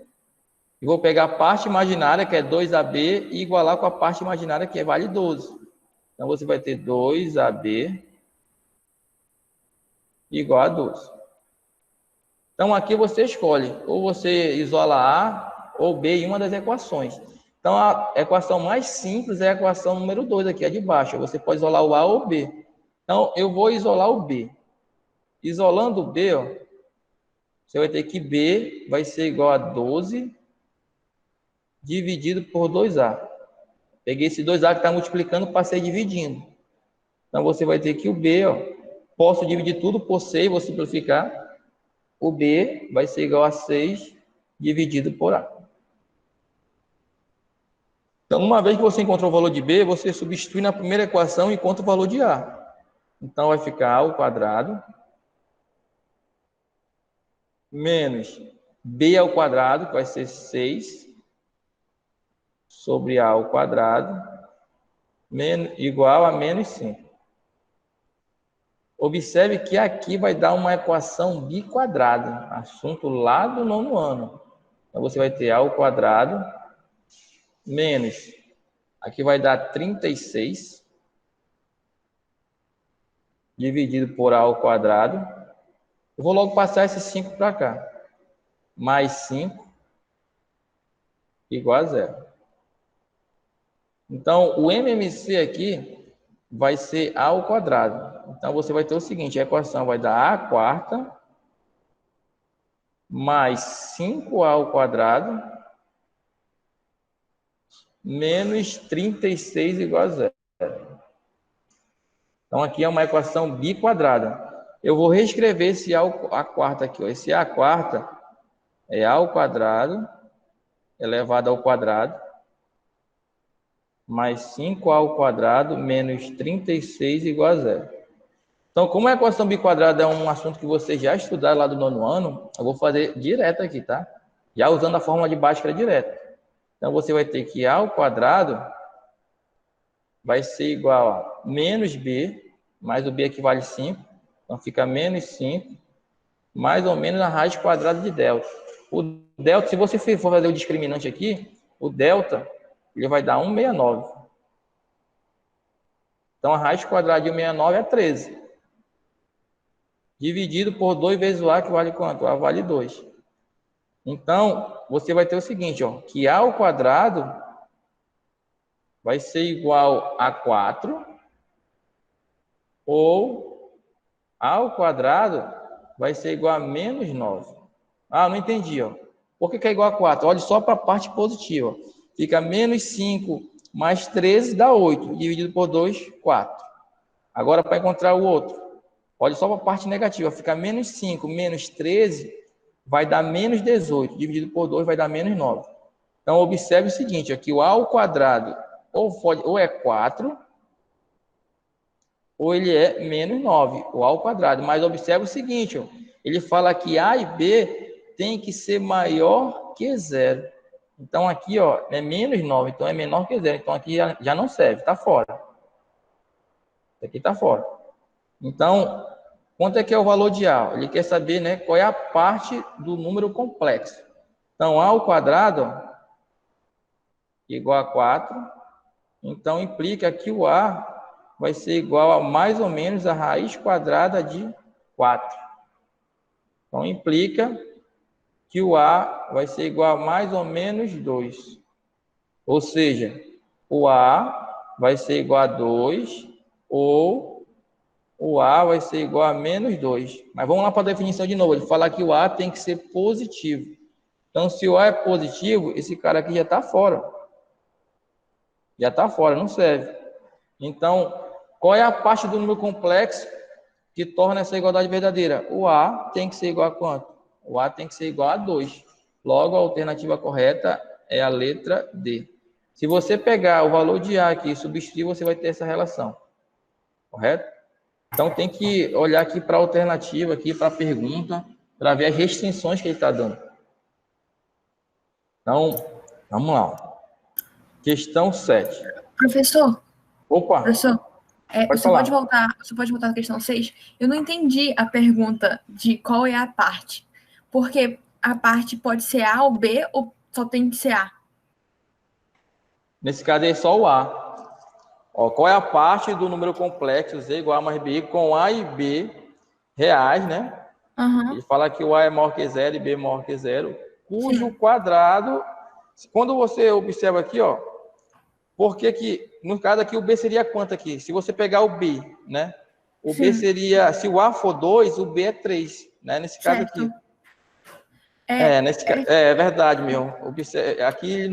E vou pegar a parte imaginária, que é 2ab, e igualar com a parte imaginária, que vale 12. Então, você vai ter 2ab igual a 12. Então, aqui você escolhe, ou você isola A ou B em uma das equações. Então, a equação mais simples é a equação número 2, aqui, a de baixo. Você pode isolar o A ou o B. Então, eu vou isolar o B. Isolando o B, ó, você vai ter que B vai ser igual a 12 dividido por 2A. Peguei esse 2A que está multiplicando, passei dividindo. Então, você vai ter que o B, ó, posso dividir tudo por 6, vou simplificar. O B vai ser igual a 6 dividido por A. Então, uma vez que você encontrou o valor de B, você substitui na primeira equação e encontra o valor de A. Então, vai ficar A ao quadrado menos B ao quadrado, que vai ser 6 sobre A ao quadrado, igual a menos 5. Observe que aqui vai dar uma equação biquadrada, assunto lá do 9º ano. Então, você vai ter A ao quadrado menos, aqui vai dar 36, dividido por A ao quadrado. Eu vou logo passar esse 5 para cá. Mais 5 igual a 0. Então, o MMC aqui vai ser A ao quadrado. Então, você vai ter o seguinte, a equação vai dar A à quarta mais 5A ao quadrado menos 36 igual a 0. Então, aqui é uma equação biquadrada. Eu vou reescrever esse A à quarta aqui. Ó. Esse A à quarta é A ao quadrado elevado ao quadrado mais 5A ao quadrado menos 36 igual a 0. Então, como a equação biquadrada é um assunto que vocês já estudaram lá do 9º ano, eu vou fazer direto aqui, tá? Já usando a fórmula de Bhaskara direta. Então, você vai ter que A ao quadrado vai ser igual a menos B, mais o B equivale a 5, então fica menos 5, mais ou menos a raiz quadrada de delta. O delta, se você for fazer o discriminante aqui, o delta, ele vai dar 169. Então, a raiz quadrada de 169 é 13. Dividido por 2 vezes o A, que vale quanto? O A vale 2. Então, você vai ter o seguinte, ó, que A ao quadrado vai ser igual a 4, ou A ao quadrado vai ser igual a menos 9. Ah, não entendi, ó. Por que é igual a 4? Olha só para a parte positiva. Fica menos 5 mais 13 dá 8. Dividido por 2, 4. Agora, para encontrar o outro. Olha só para a parte negativa. Fica menos 5 menos 13 vai dar menos 18. Dividido por 2 vai dar menos 9. Então, observe o seguinte. Aqui o A ao quadrado ou é 4 ou ele é menos 9. O A ao quadrado. Mas observe o seguinte. Ó, ele fala que A e B tem que ser maior que 0. Então, aqui, ó, é menos 9, então é menor que 0. Então, aqui já não serve, está fora. Isso aqui está fora. Então, quanto é que é o valor de A? Ele quer saber, né, qual é a parte do número complexo. Então, A ao quadrado, ó, igual a 4. Então, implica que o A vai ser igual a mais ou menos a raiz quadrada de 4. Então, implica que o A vai ser igual a mais ou menos 2. Ou seja, o A vai ser igual a 2 ou o A vai ser igual a menos 2. Mas vamos lá para a definição de novo. Ele fala que o A tem que ser positivo. Então, se o A é positivo, esse cara aqui já está fora. Já está fora, não serve. Então, qual é a parte do número complexo que torna essa igualdade verdadeira? O A tem que ser igual a quanto? O A tem que ser igual a 2. Logo, a alternativa correta é a letra D. Se você pegar o valor de A aqui e substituir, você vai ter essa relação. Correto? Então, tem que olhar aqui para a alternativa, aqui para a pergunta, para ver as restrições que ele está dando. Então, vamos lá. Questão 7. Professor, Opa, professor, pode você falar. pode voltar à questão 6? Eu não entendi a pergunta de qual é a parte. Porque a parte pode ser A ou B ou só tem que ser A? Nesse caso é só o A. Ó, qual é a parte do número complexo Z igual a mais B com A e B reais, né? Uhum. Ele fala que o A é maior que 0 e B é maior que 0, cujo Sim. quadrado, quando você observa aqui, ó, porque que, no caso aqui, o B seria quanto aqui? Se você pegar o B, né? O B Sim. seria, se o A for 2, o B é 3, né? Nesse caso Certo. aqui. É verdade, meu. Aqui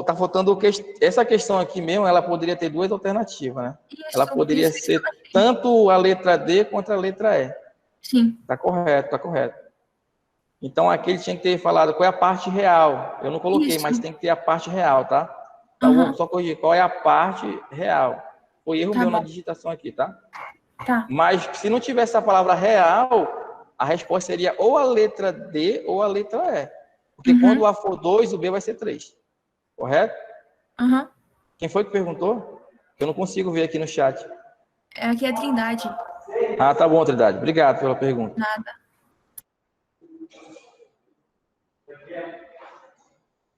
tá faltando essa questão aqui mesmo, ela poderia ter duas alternativas, né? Ela poderia ser tanto a letra D quanto a letra E. Sim. Tá correto, tá correto. Então aqui ele tinha que ter falado qual é a parte real. Eu não coloquei, Isso. mas tem que ter a parte real, tá? Então eu vou só corrigir qual é a parte real. Foi erro meu na digitação aqui, tá? Tá. Mas se não tivesse a palavra real, a resposta seria ou a letra D ou a letra E. Porque quando o A for 2, o B vai ser 3. Correto? Quem foi que perguntou? Eu não consigo ver aqui no chat. Aqui é a Trindade. Ah, tá bom, Trindade. Obrigado pela pergunta. Nada.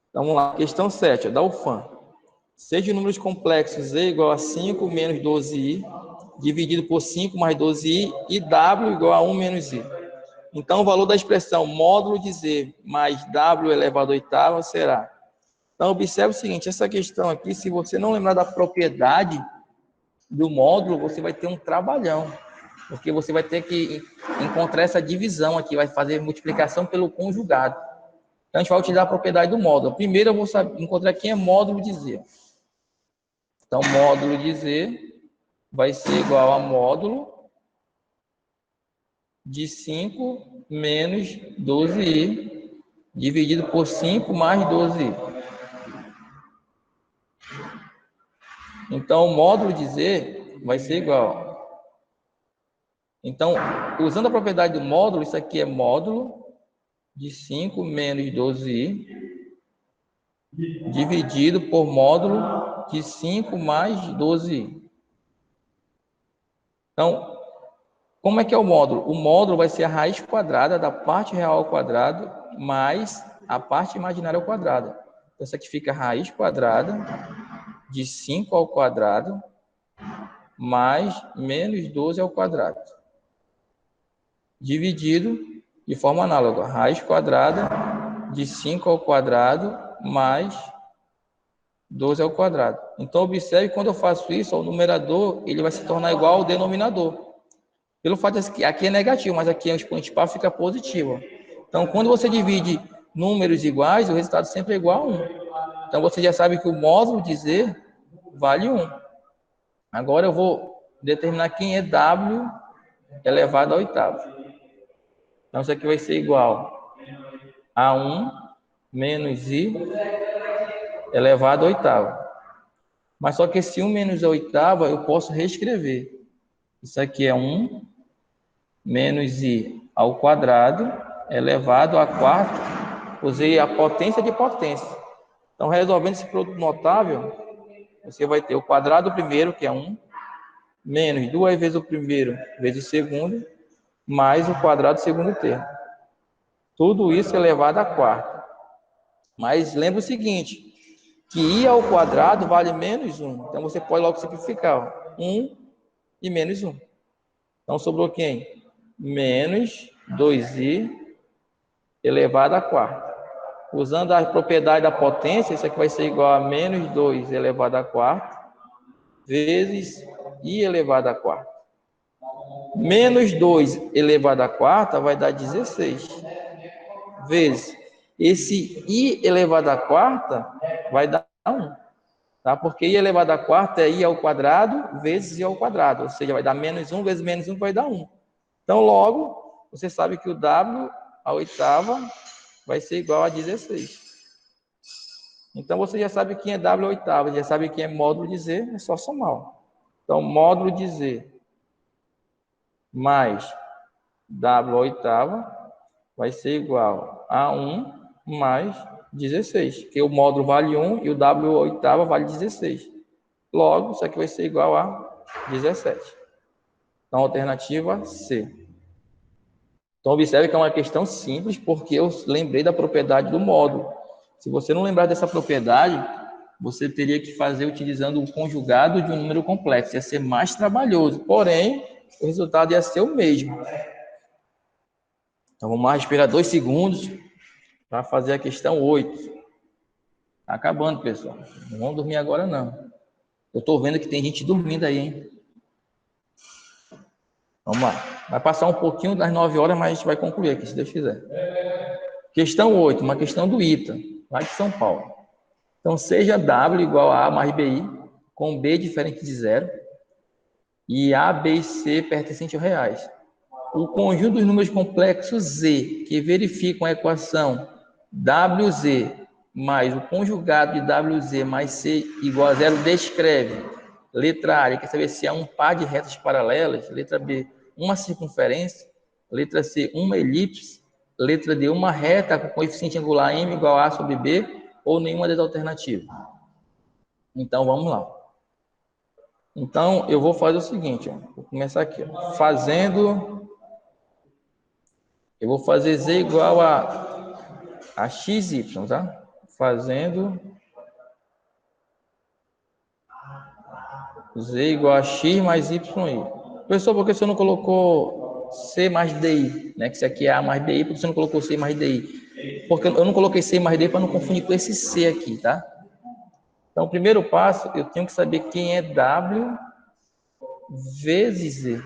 Então, vamos lá. Questão 7, da UFAM. Seja o número de complexos Z igual a 5 menos 12i, dividido por 5 mais 12i, e W igual a 1 menos i. Então, o valor da expressão módulo de Z mais W elevado à oitava será. Então, observe o seguinte, essa questão aqui, se você não lembrar da propriedade do módulo, você vai ter um trabalhão. Porque você vai ter que encontrar essa divisão aqui, vai fazer multiplicação pelo conjugado. Então, a gente vai utilizar a propriedade do módulo. Primeiro, eu vou encontrar quem é módulo de Z. Então, módulo de Z vai ser igual a módulo de 5 menos 12i, dividido por 5 mais 12i. Então, o módulo de Z vai ser igual Então, usando a propriedade do módulo, isso aqui é módulo de 5 menos 12i, dividido por módulo de 5 mais 12i. Então, como é que é o módulo? O módulo vai ser a raiz quadrada da parte real ao quadrado mais a parte imaginária ao quadrado. Então, isso aqui fica raiz quadrada de 5 ao quadrado mais menos 12 ao quadrado. Dividido de forma análoga. Raiz quadrada de 5 ao quadrado mais 12 ao quadrado. Então, observe que quando eu faço isso, o numerador ele vai se tornar igual ao denominador. Pelo fato de que aqui é negativo, mas aqui o expoente par fica positivo. Então, quando você divide números iguais, o resultado sempre é igual a 1. Então, você já sabe que o módulo de Z vale 1. Agora eu vou determinar quem é W elevado à oitava. Então, isso aqui vai ser igual a 1 menos I elevado à oitava. Mas só que esse 1 menos a oitava eu posso reescrever. Isso aqui é 1 menos I ao quadrado elevado a quarto. Usei a potência de potência. Então, resolvendo esse produto notável, você vai ter o quadrado do primeiro, que é 1, menos 2 vezes o primeiro vezes o segundo, mais o quadrado do segundo termo. Tudo isso elevado a quarto. Mas lembra o seguinte, que I ao quadrado vale menos 1. Então, você pode logo simplificar. 1 e menos 1. Então, sobrou quem? Menos 2i elevado a quarto. Usando a propriedade da potência, isso aqui vai ser igual a menos 2 elevado a quarto vezes i elevado a quarto. Menos 2 elevado a quarta vai dar 16. Vezes esse i elevado a quarta vai dar 1. Tá? Porque i elevado a quarta é i ao quadrado vezes i ao quadrado. Ou seja, vai dar menos 1 vezes menos 1 vai dar 1. Então, logo, você sabe que o w à oitava vai ser igual a 16. Então, você já sabe quem é w à oitava, já sabe quem é módulo de z, é só somar. Então, módulo de z mais w à oitava vai ser igual a 1 mais 16, porque o módulo vale 1 e o w à oitava vale 16. Logo, isso aqui vai ser igual a 17. Então, alternativa C. Então, observe que é uma questão simples, porque eu lembrei da propriedade do módulo. Se você não lembrar dessa propriedade, você teria que fazer utilizando o conjugado de um número complexo. Ia ser mais trabalhoso, porém, o resultado ia ser o mesmo. Então, vamos lá, respirar 2 segundos para fazer a questão 8. Está acabando, pessoal. Não vamos dormir agora, não. Eu estou vendo que tem gente dormindo aí, hein? Vamos lá. Vai passar um pouquinho das 9 horas, mas a gente vai concluir aqui, se Deus quiser. Questão 8, uma questão do ITA, lá de São Paulo. Então, seja W igual a A mais BI, com B diferente de zero, e A, B e C pertencente ao reais. O conjunto dos números complexos Z, que verificam a equação WZ mais o conjugado de WZ mais C igual a zero, descreve. Letra A, ele quer saber se há um par de retas paralelas. Letra B, uma circunferência. Letra C, uma elipse. Letra D, uma reta com coeficiente angular M igual a sobre B, ou nenhuma das alternativas. Então, vamos lá. Então, eu vou fazer o seguinte, ó. Vou começar aqui, ó. Eu vou fazer Z igual a XY, tá? Fazendo Z igual a X mais YI. Pessoal, por que você não colocou C mais DI? Né? Que isso aqui é A mais BI, por que você não colocou C mais DI? Porque eu não coloquei C mais DI para não confundir com esse C aqui, tá? Então, o primeiro passo, eu tenho que saber quem é W vezes Z.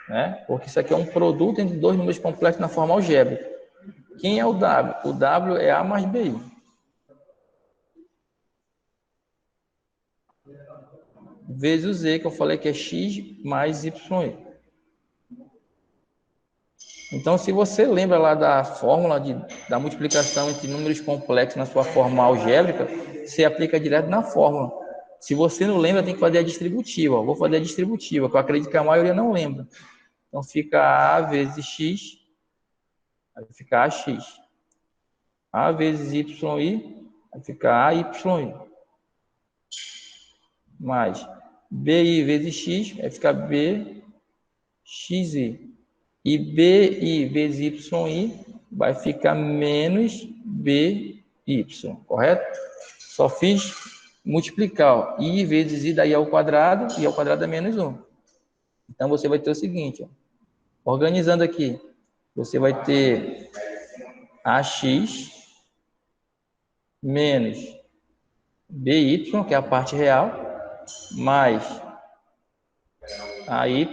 Né? Porque isso aqui é um produto entre dois números complexos na forma algébrica. Quem é o W? O W é A mais BI. Vezes o Z, que eu falei que é X mais YI. Então, se você lembra lá da fórmula da multiplicação entre números complexos na sua forma algébrica, você aplica direto na fórmula. Se você não lembra, tem que fazer a distributiva. Ó. Vou fazer a distributiva, que eu acredito que a maioria não lembra. Então, fica A vezes X, vai ficar AX. A vezes YI, vai ficar AYI. Mais BI vezes X, vai ficar BXI. E BI vezes YI, vai ficar menos BY, correto? Só fiz multiplicar, ó, I vezes I daí ao quadrado, I ao quadrado é menos 1. Então, você vai ter o seguinte, ó, organizando aqui, você vai ter AX menos BY, que é a parte real, mais AY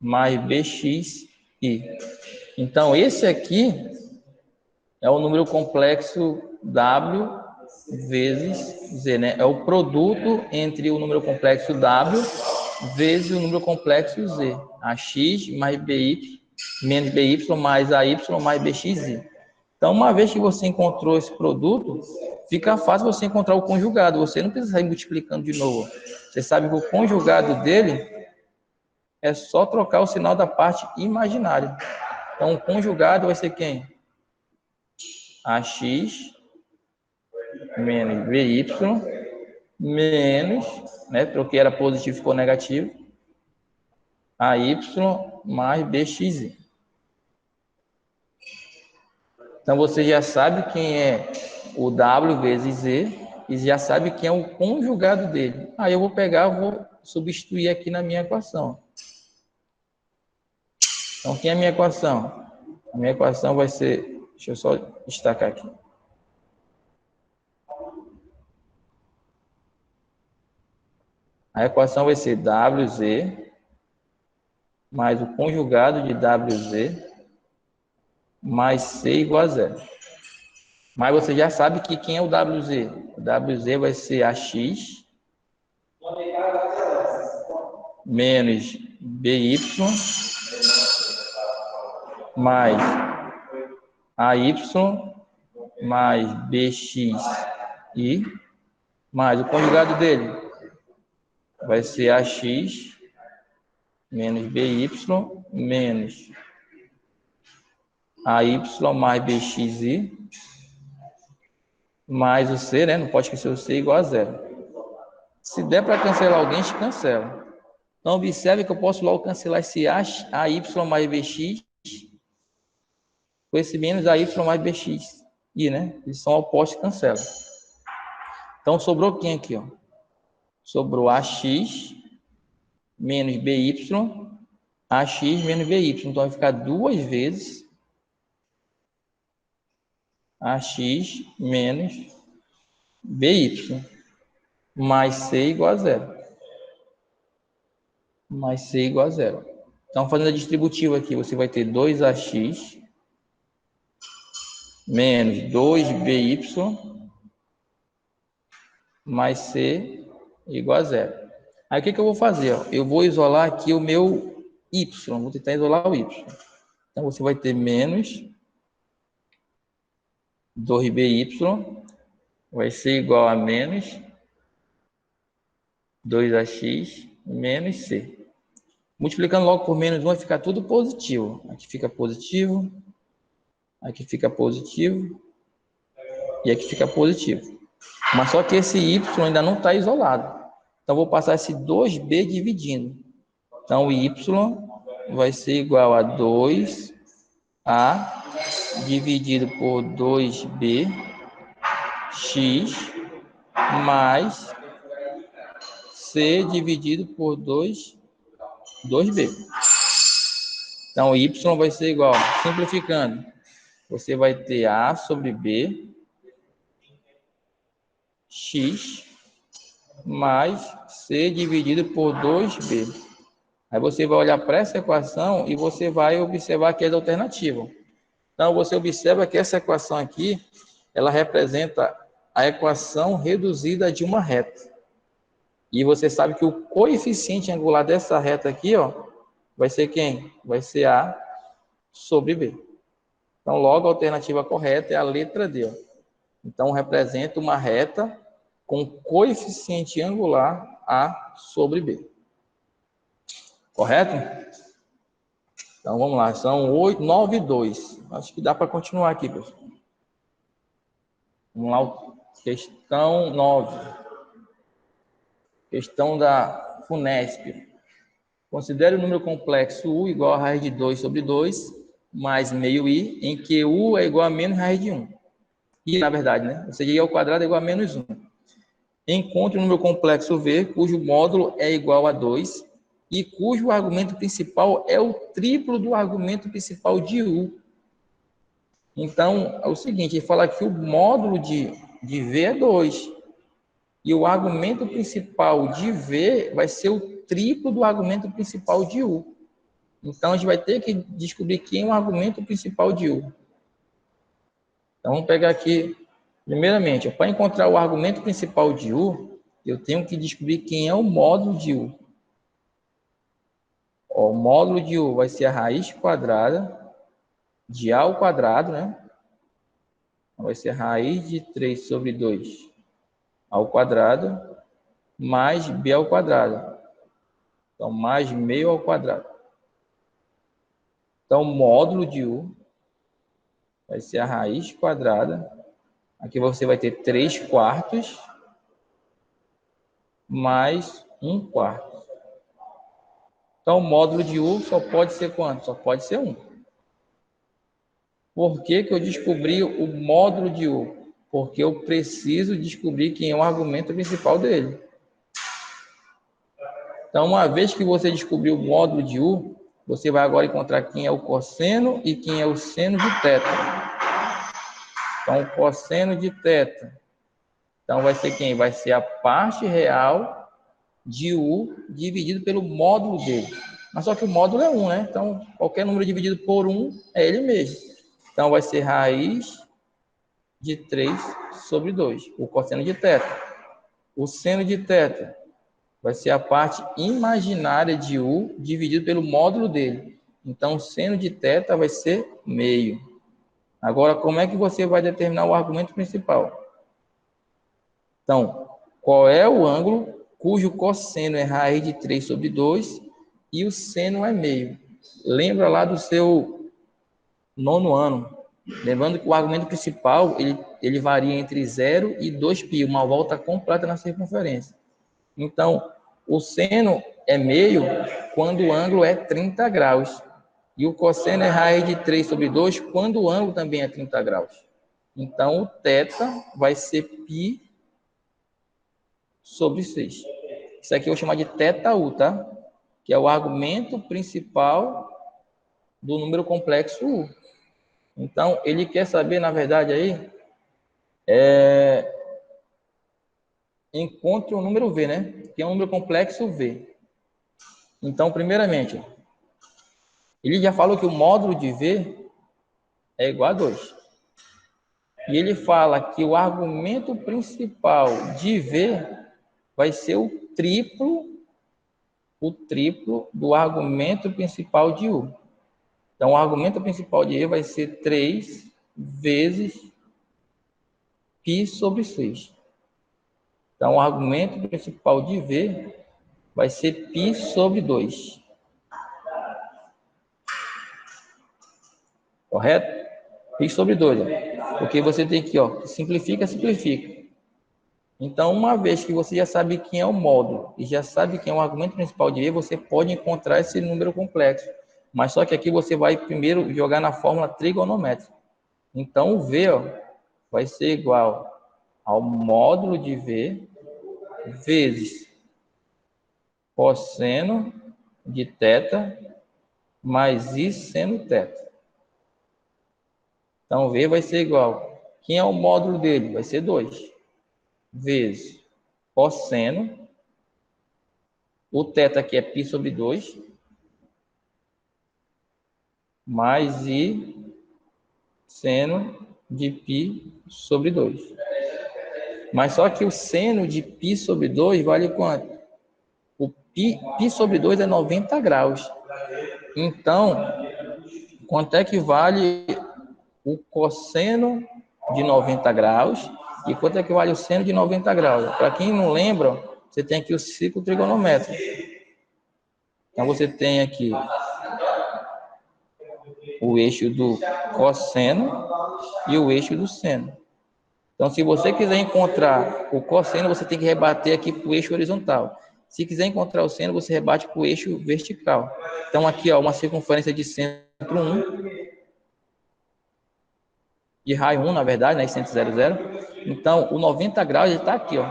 mais BXI. Então, esse aqui é o número complexo W vezes Z, né? É o produto entre o número complexo W vezes o número complexo Z. AX mais BY menos BY mais AY mais BXI. Então, uma vez que você encontrou esse produto, fica fácil você encontrar o conjugado. Você não precisa sair multiplicando de novo. Você sabe que o conjugado dele é só trocar o sinal da parte imaginária. Então, o conjugado vai ser quem? AX menos BY menos, né? Troquei, era positivo, ficou negativo. AY mais BXI. Então, você já sabe quem é o W vezes Z e já sabe quem é o conjugado dele. Aí eu vou pegar, vou substituir aqui na minha equação. Então, quem é a minha equação? A minha equação vai ser... Deixa eu só destacar aqui. A equação vai ser WZ mais o conjugado de WZ mais C igual a zero. Mas você já sabe que quem é o WZ? O WZ vai ser AX menos BY mais AY mais BXI mais o conjugado dele vai ser AX menos BY menos AY mais BXI mais o C, né? Não pode esquecer o C igual a zero. Se der para cancelar alguém, a gente cancela. Então, observe que eu posso logo cancelar esse AY mais BX com esse menos AY mais BX. Né? Eles são opostos, cancela. Então, sobrou quem aqui? Ó? Sobrou AX menos BY, AX menos BY. Então, vai ficar duas vezes AX menos BY mais C igual a zero. Mais C igual a zero. Então, fazendo a distributiva aqui, você vai ter 2AX menos 2BY mais C igual a zero. Aí, o que eu vou fazer? Ó? Eu vou isolar aqui o meu Y. Vou tentar isolar o Y. Então, você vai ter menos 2BY vai ser igual a menos 2AX menos C. Multiplicando logo por menos 1 vai ficar tudo positivo. Aqui fica positivo. Aqui fica positivo. E aqui fica positivo. Mas só que esse Y ainda não está isolado. Então, vou passar esse 2B dividindo. Então, o Y vai ser igual a 2A dividido por 2B X mais C dividido por 2B. Então, Y vai ser igual, simplificando, você vai ter A sobre B X mais C dividido por 2B. Aí você vai olhar para essa equação e você vai observar que é alternativa. Então, você observa que essa equação aqui, ela representa a equação reduzida de uma reta. E você sabe que o coeficiente angular dessa reta aqui, ó, vai ser quem? Vai ser A sobre B. Então, logo, a alternativa correta é a letra D. Ó. Então, representa uma reta com coeficiente angular A sobre B. Correto? Então, vamos lá. São 8, 9 e 2. Acho que dá para continuar aqui, pessoal. Vamos lá. Questão 9. Questão da FUNESP. Considere o número complexo U igual a raiz de 2 sobre 2 mais meio I, em que U é igual a menos raiz de 1. I, na verdade, né? Ou seja, I ao quadrado é igual a menos 1. Encontre o número complexo V, cujo módulo é igual a 2 e cujo argumento principal é o triplo do argumento principal de U. Então, é o seguinte, ele fala que o módulo de V é 2 e o argumento principal de V vai ser o triplo do argumento principal de U. Então, a gente vai ter que descobrir quem é o argumento principal de U. Então, vamos pegar aqui, primeiramente, para encontrar o argumento principal de U, eu tenho que descobrir quem é o módulo de U. Ó, o módulo de U vai ser a raiz quadrada de A ao quadrado, né? Vai ser a raiz de 3 sobre 2 ao quadrado, mais B ao quadrado. Então, mais meio ao quadrado. Então, o módulo de U vai ser a raiz quadrada. Aqui você vai ter 3 quartos mais 1 quarto. Então, o módulo de U só pode ser quanto? Só pode ser 1. Por que que eu descobri o módulo de U? Porque eu preciso descobrir quem é o argumento principal dele. Então, uma vez que você descobriu o módulo de U, você vai agora encontrar quem é o cosseno e quem é o seno de θ. Então, o cosseno de θ. Então, vai ser quem? Vai ser a parte real de U dividido pelo módulo dele. Mas só que o módulo é 1, né? Então, qualquer número dividido por 1 é ele mesmo. Então, vai ser raiz de 3 sobre 2, o cosseno de θ. O seno de θ vai ser a parte imaginária de U dividido pelo módulo dele. Então, o seno de θ vai ser meio. Agora, como é que você vai determinar o argumento principal? Então, qual é o ângulo cujo cosseno é raiz de 3 sobre 2 e o seno é meio? Lembra lá do seu 9º ano. Lembrando que o argumento principal, ele varia entre 0 e 2π, uma volta completa na circunferência. Então, o seno é meio quando o ângulo é 30 graus. E o cosseno é raiz de 3 sobre 2 quando o ângulo também é 30 graus. Então, o θ vai ser π sobre 6. Isso aqui eu vou chamar de θu, tá? Que é o argumento principal do número complexo U. Então, ele quer saber, na verdade, aí, encontre o número V, né? Que é um número complexo V. Então, primeiramente, ele já falou que o módulo de V é igual a 2. E ele fala que o argumento principal de V vai ser o triplo do argumento principal de U. Então, o argumento principal de V vai ser 3 vezes π sobre 6. Então, o argumento principal de V vai ser π sobre 2. Correto? Π sobre 2. Ó. Porque você tem aqui, ó, simplifica. Então, uma vez que você já sabe quem é o módulo e já sabe quem é o argumento principal de V, você pode encontrar esse número complexo. Mas só que aqui você vai primeiro jogar na fórmula trigonométrica. Então, o V, ó, vai ser igual ao módulo de V vezes cosseno de θ mais I seno θ. Então, V vai ser igual. Quem é o módulo dele? Vai ser 2. Vezes cosseno. O θ aqui é π sobre 2. Mais I seno de π sobre 2. Mas só que o seno de π sobre 2 vale quanto? O π sobre 2 é 90 graus. Então, quanto é que vale o cosseno de 90 graus E quanto é que vale o seno de 90 graus? Para quem não lembra, você tem aqui o círculo trigonométrico. Então, você tem aqui o eixo do cosseno e o eixo do seno. Então, se você quiser encontrar o cosseno, você tem que rebater aqui para o eixo horizontal. Se quiser encontrar o seno, você rebate para o eixo vertical. Então, aqui, ó, uma circunferência de centro 1, de raio 1, na verdade, né, centro 0, 0. Então, o 90 graus está aqui, ó.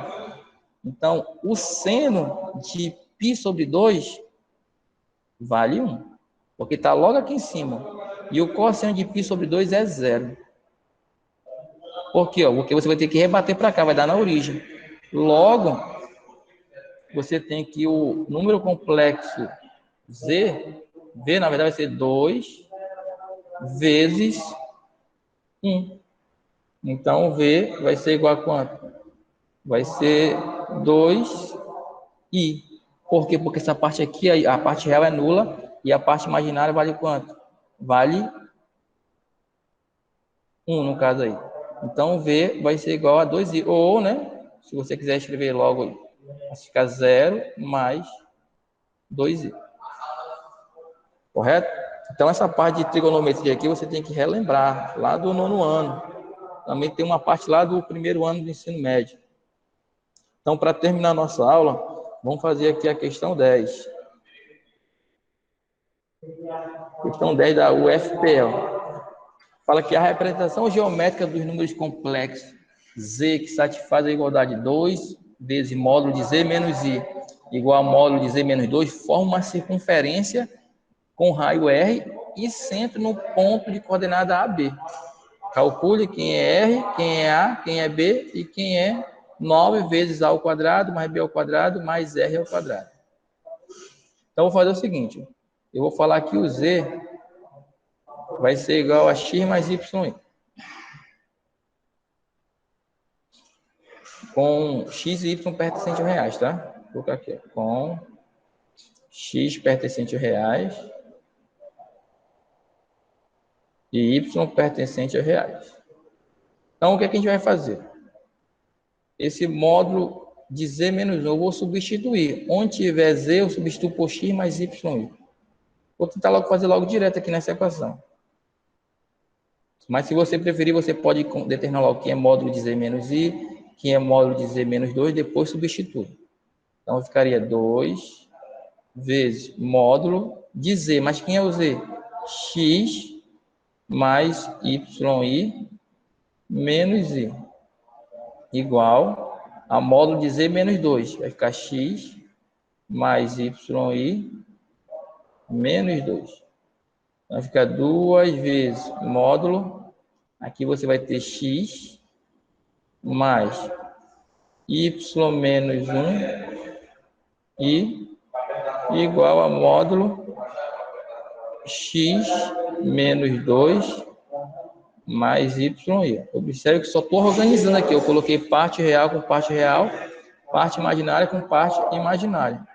Então, o seno de π sobre 2 vale 1, porque está logo aqui em cima. E o cosseno de π sobre 2 é 0. Por quê? Porque você vai ter que rebater para cá, vai dar na origem. Logo, você tem que o número complexo z, v na verdade vai ser 2 vezes 1. Então, v vai ser igual a quanto? Vai ser 2i. Por quê? Porque essa parte aqui, a parte real é nula, e a parte imaginária vale quanto? Vale 1, no caso aí. Então, v vai ser igual a 2i. Ou, né, se você quiser escrever logo aí, vai ficar 0 mais 2i. Correto? Então, essa parte de trigonometria aqui você tem que relembrar, lá do 9º ano. Também tem uma parte lá do 1º ano do ensino médio. Então, para terminar a nossa aula, vamos fazer aqui a questão 10. Questão 10 da UFPL. Fala que a representação geométrica dos números complexos z, que satisfaz a igualdade 2 vezes módulo de z menos i igual a módulo de z menos 2, forma uma circunferência com raio R e centro no ponto de coordenada AB. Calcule quem é R, quem é A, quem é B e quem é 9 vezes A ao quadrado mais B ao quadrado mais R ao quadrado. Então, eu vou fazer o seguinte. Eu vou falar que o Z vai ser igual a X mais YI. Com X e Y pertencente a reais, tá? Vou colocar aqui. Com X pertencente a reais e Y pertencente a reais. Então, o que é que a gente vai fazer? Esse módulo de Z menos 1 eu vou substituir. Onde tiver Z, eu substituo por X mais YI. Vou tentar logo fazer logo direto aqui nessa equação. Mas se você preferir, você pode determinar logo quem é módulo de Z menos I, quem é módulo de Z menos 2, depois substitui. Então, ficaria 2 vezes módulo de Z. Mas quem é o Z? X mais YI menos I. Igual a módulo de Z menos 2. Vai ficar X mais YI menos 2. Vai ficar 2 vezes módulo. Aqui você vai ter X mais Y menos 1 e igual a módulo X menos 2 mais YI. Observe que só estou organizando aqui. Eu coloquei parte real com parte real, parte imaginária com parte imaginária.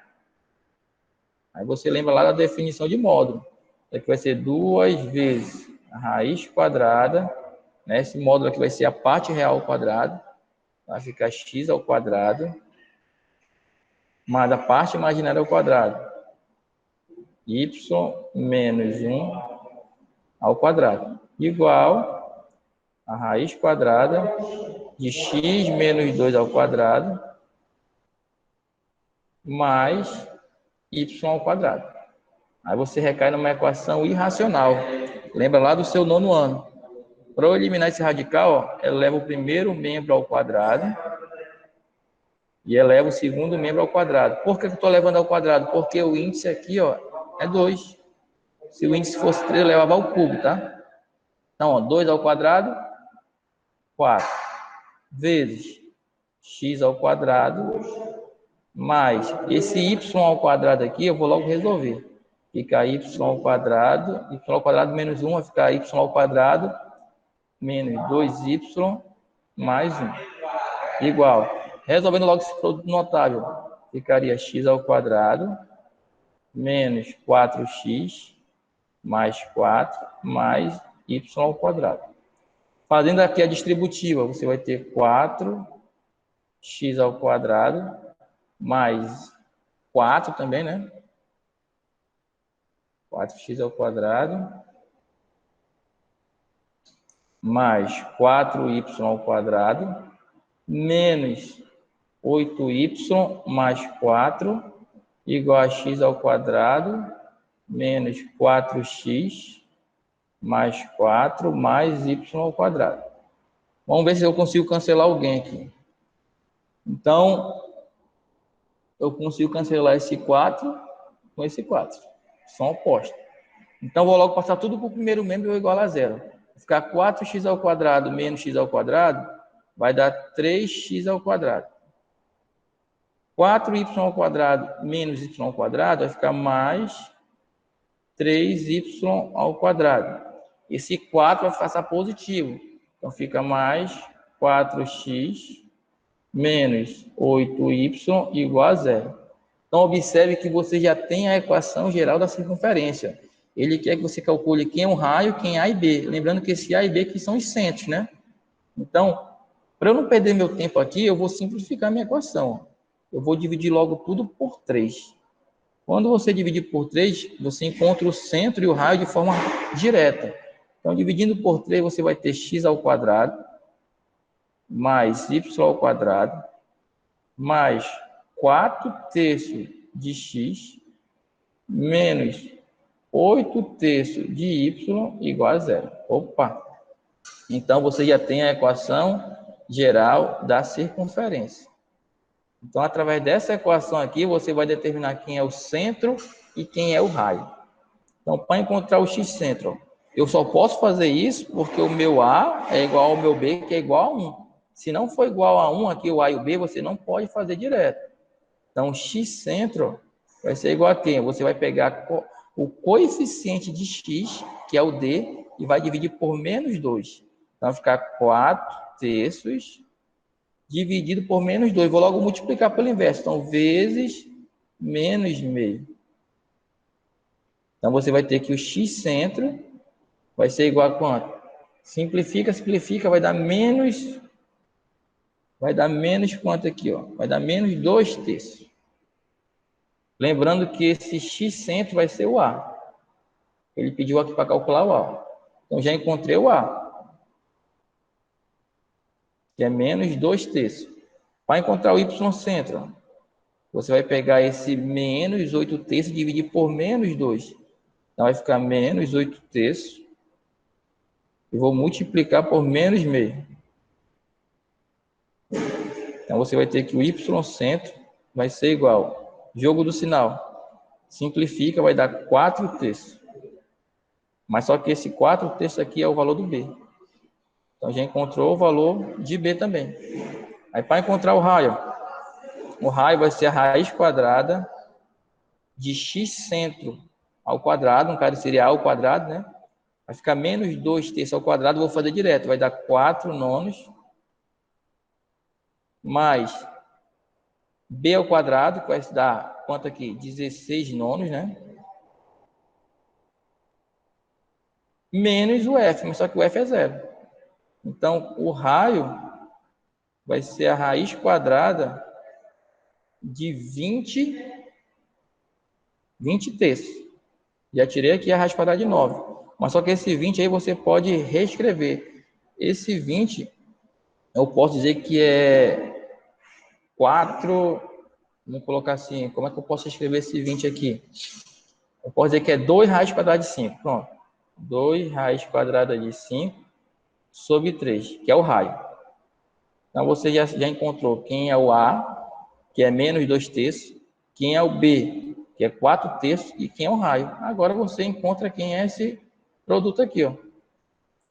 Aí você lembra lá da definição de módulo. Aqui vai ser 2 vezes a raiz quadrada. Né? Esse módulo aqui vai ser a parte real ao quadrado. Vai ficar x ao quadrado. Mais a parte imaginária ao quadrado. Y menos 1 ao quadrado. Igual a raiz quadrada de x menos 2 ao quadrado mais y ao quadrado. Aí você recai numa equação irracional. Lembra lá do seu 9º ano. Para eu eliminar esse radical, ó, eu levo o primeiro membro ao quadrado e elevo o segundo membro ao quadrado. Por que eu estou levando ao quadrado? Porque o índice aqui, ó, é 2. Se o índice fosse 3, eu levava ao cubo, tá? Então, ó, 2 ao quadrado, 4. Vezes x ao quadrado, mais esse y ao quadrado aqui, eu vou logo resolver. Fica y ao quadrado menos 1, vai ficar y ao quadrado menos 2y mais 1. Igual. Resolvendo logo esse produto notável, ficaria x ao quadrado menos 4x mais 4 mais y ao quadrado. Fazendo aqui a distributiva, você vai ter 4x ao quadrado mais 4 também, né? 4x ao quadrado mais 4y ao quadrado menos 8y mais 4 igual a x ao quadrado menos 4x mais 4 mais y ao quadrado. Vamos ver se eu consigo cancelar alguém aqui. Então, eu consigo cancelar esse 4 com esse 4. São opostos. Então, vou logo passar tudo para o primeiro membro igual a zero. Vai ficar 4x ao quadrado menos x ao quadrado vai dar 3x ao quadrado. 4y ao quadrado menos y ao quadrado vai ficar mais 3y ao quadrado. Esse 4 vai passar positivo. Então, fica mais 4x menos 8y igual a zero. Então, observe que você já tem a equação geral da circunferência. Ele quer que você calcule quem é um raio, quem é A e B. Lembrando que esse A e B aqui são os centros, né? Então, para eu não perder meu tempo aqui, eu vou simplificar minha equação. Eu vou dividir logo tudo por 3. Quando você dividir por 3, você encontra o centro e o raio de forma direta. Então, dividindo por 3, você vai ter x ao quadrado mais y ao quadrado mais 4 terços de x menos 8 terços de y igual a zero. Opa! Então, você já tem a equação geral da circunferência. Então, através dessa equação aqui, você vai determinar quem é o centro e quem é o raio. Então, para encontrar o x-centro, eu só posso fazer isso porque o meu A é igual ao meu B, que é igual a 1. Se não for igual a 1 aqui, o A e o B, você não pode fazer direto. Então, x-centro vai ser igual a quem? Você vai pegar o coeficiente de x, que é o D, e vai dividir por menos 2. Então, vai ficar 4 terços dividido por menos 2. Vou logo multiplicar pelo inverso. Então, vezes menos meio. Então, você vai ter que o x-centro vai ser igual a quanto? Simplifica, vai dar menos... Vai dar menos quanto aqui, ó? Vai dar menos 2 terços. Lembrando que esse x-centro vai ser o A. Ele pediu aqui para calcular o A. Então, já encontrei o A. Que é menos 2 terços. Para encontrar o y-centro, você vai pegar esse menos 8 terços e dividir por menos 2. Então, vai ficar menos 8 terços. Eu vou multiplicar por menos meio. Então, você vai ter que o y-centro vai ser igual. Jogo do sinal. Simplifica, vai dar 4 terços. Mas só que esse 4 terços aqui é o valor do B. Então, já encontrou o valor de B também. Aí, para encontrar o raio vai ser a raiz quadrada de x-centro ao quadrado. No caso, seria A ao quadrado, né? Vai ficar menos 2 terços ao quadrado. Vou fazer direto. Vai dar 4 nonos mais B ao quadrado, que vai dar quanto aqui? 16 nonos, né? Menos o F, mas só que o F é zero. Então, o raio vai ser a raiz quadrada de 20 terços. Já tirei aqui a raiz quadrada de 9. Mas só que esse 20 aí você pode reescrever. Esse 20, eu posso dizer que é 4... Vamos colocar assim, como é que eu posso escrever esse 20 aqui? Eu posso dizer que é 2 raiz quadrada de 5. Pronto. 2 raiz quadrada de 5 sobre 3, que é o raio. Então, você já encontrou quem é o A, que é menos 2 terços, quem é o B, que é 4 terços, e quem é o raio. Agora, você encontra quem é esse produto aqui, ó.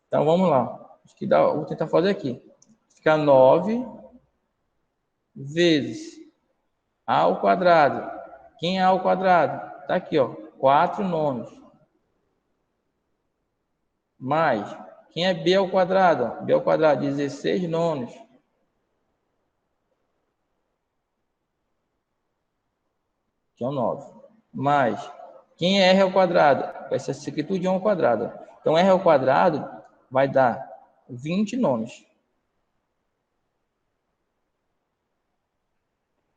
Então, vamos lá. Acho que dá, vou tentar fazer aqui. Fica 9 vezes A ao quadrado. Quem é A ao quadrado? Está aqui, ó. 4 nonos. Mais, quem é B ao quadrado? B ao quadrado, 16 nonos. Que é o 9. Mais, quem é R ao quadrado? Vai ser isso aqui tudo de 1 ao quadrado. Então, R ao quadrado vai dar 20 nomes.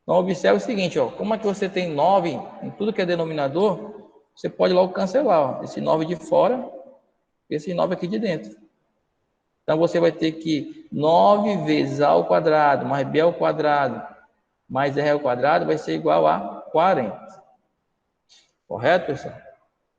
Então, observe o seguinte, ó, como é que você tem 9 em tudo que é denominador, você pode logo cancelar, ó, esse 9 de fora, esse 9 aqui de dentro. Então, você vai ter que 9 vezes A ao quadrado, mais B ao quadrado, mais R ao quadrado, vai ser igual a 40. Correto, pessoal?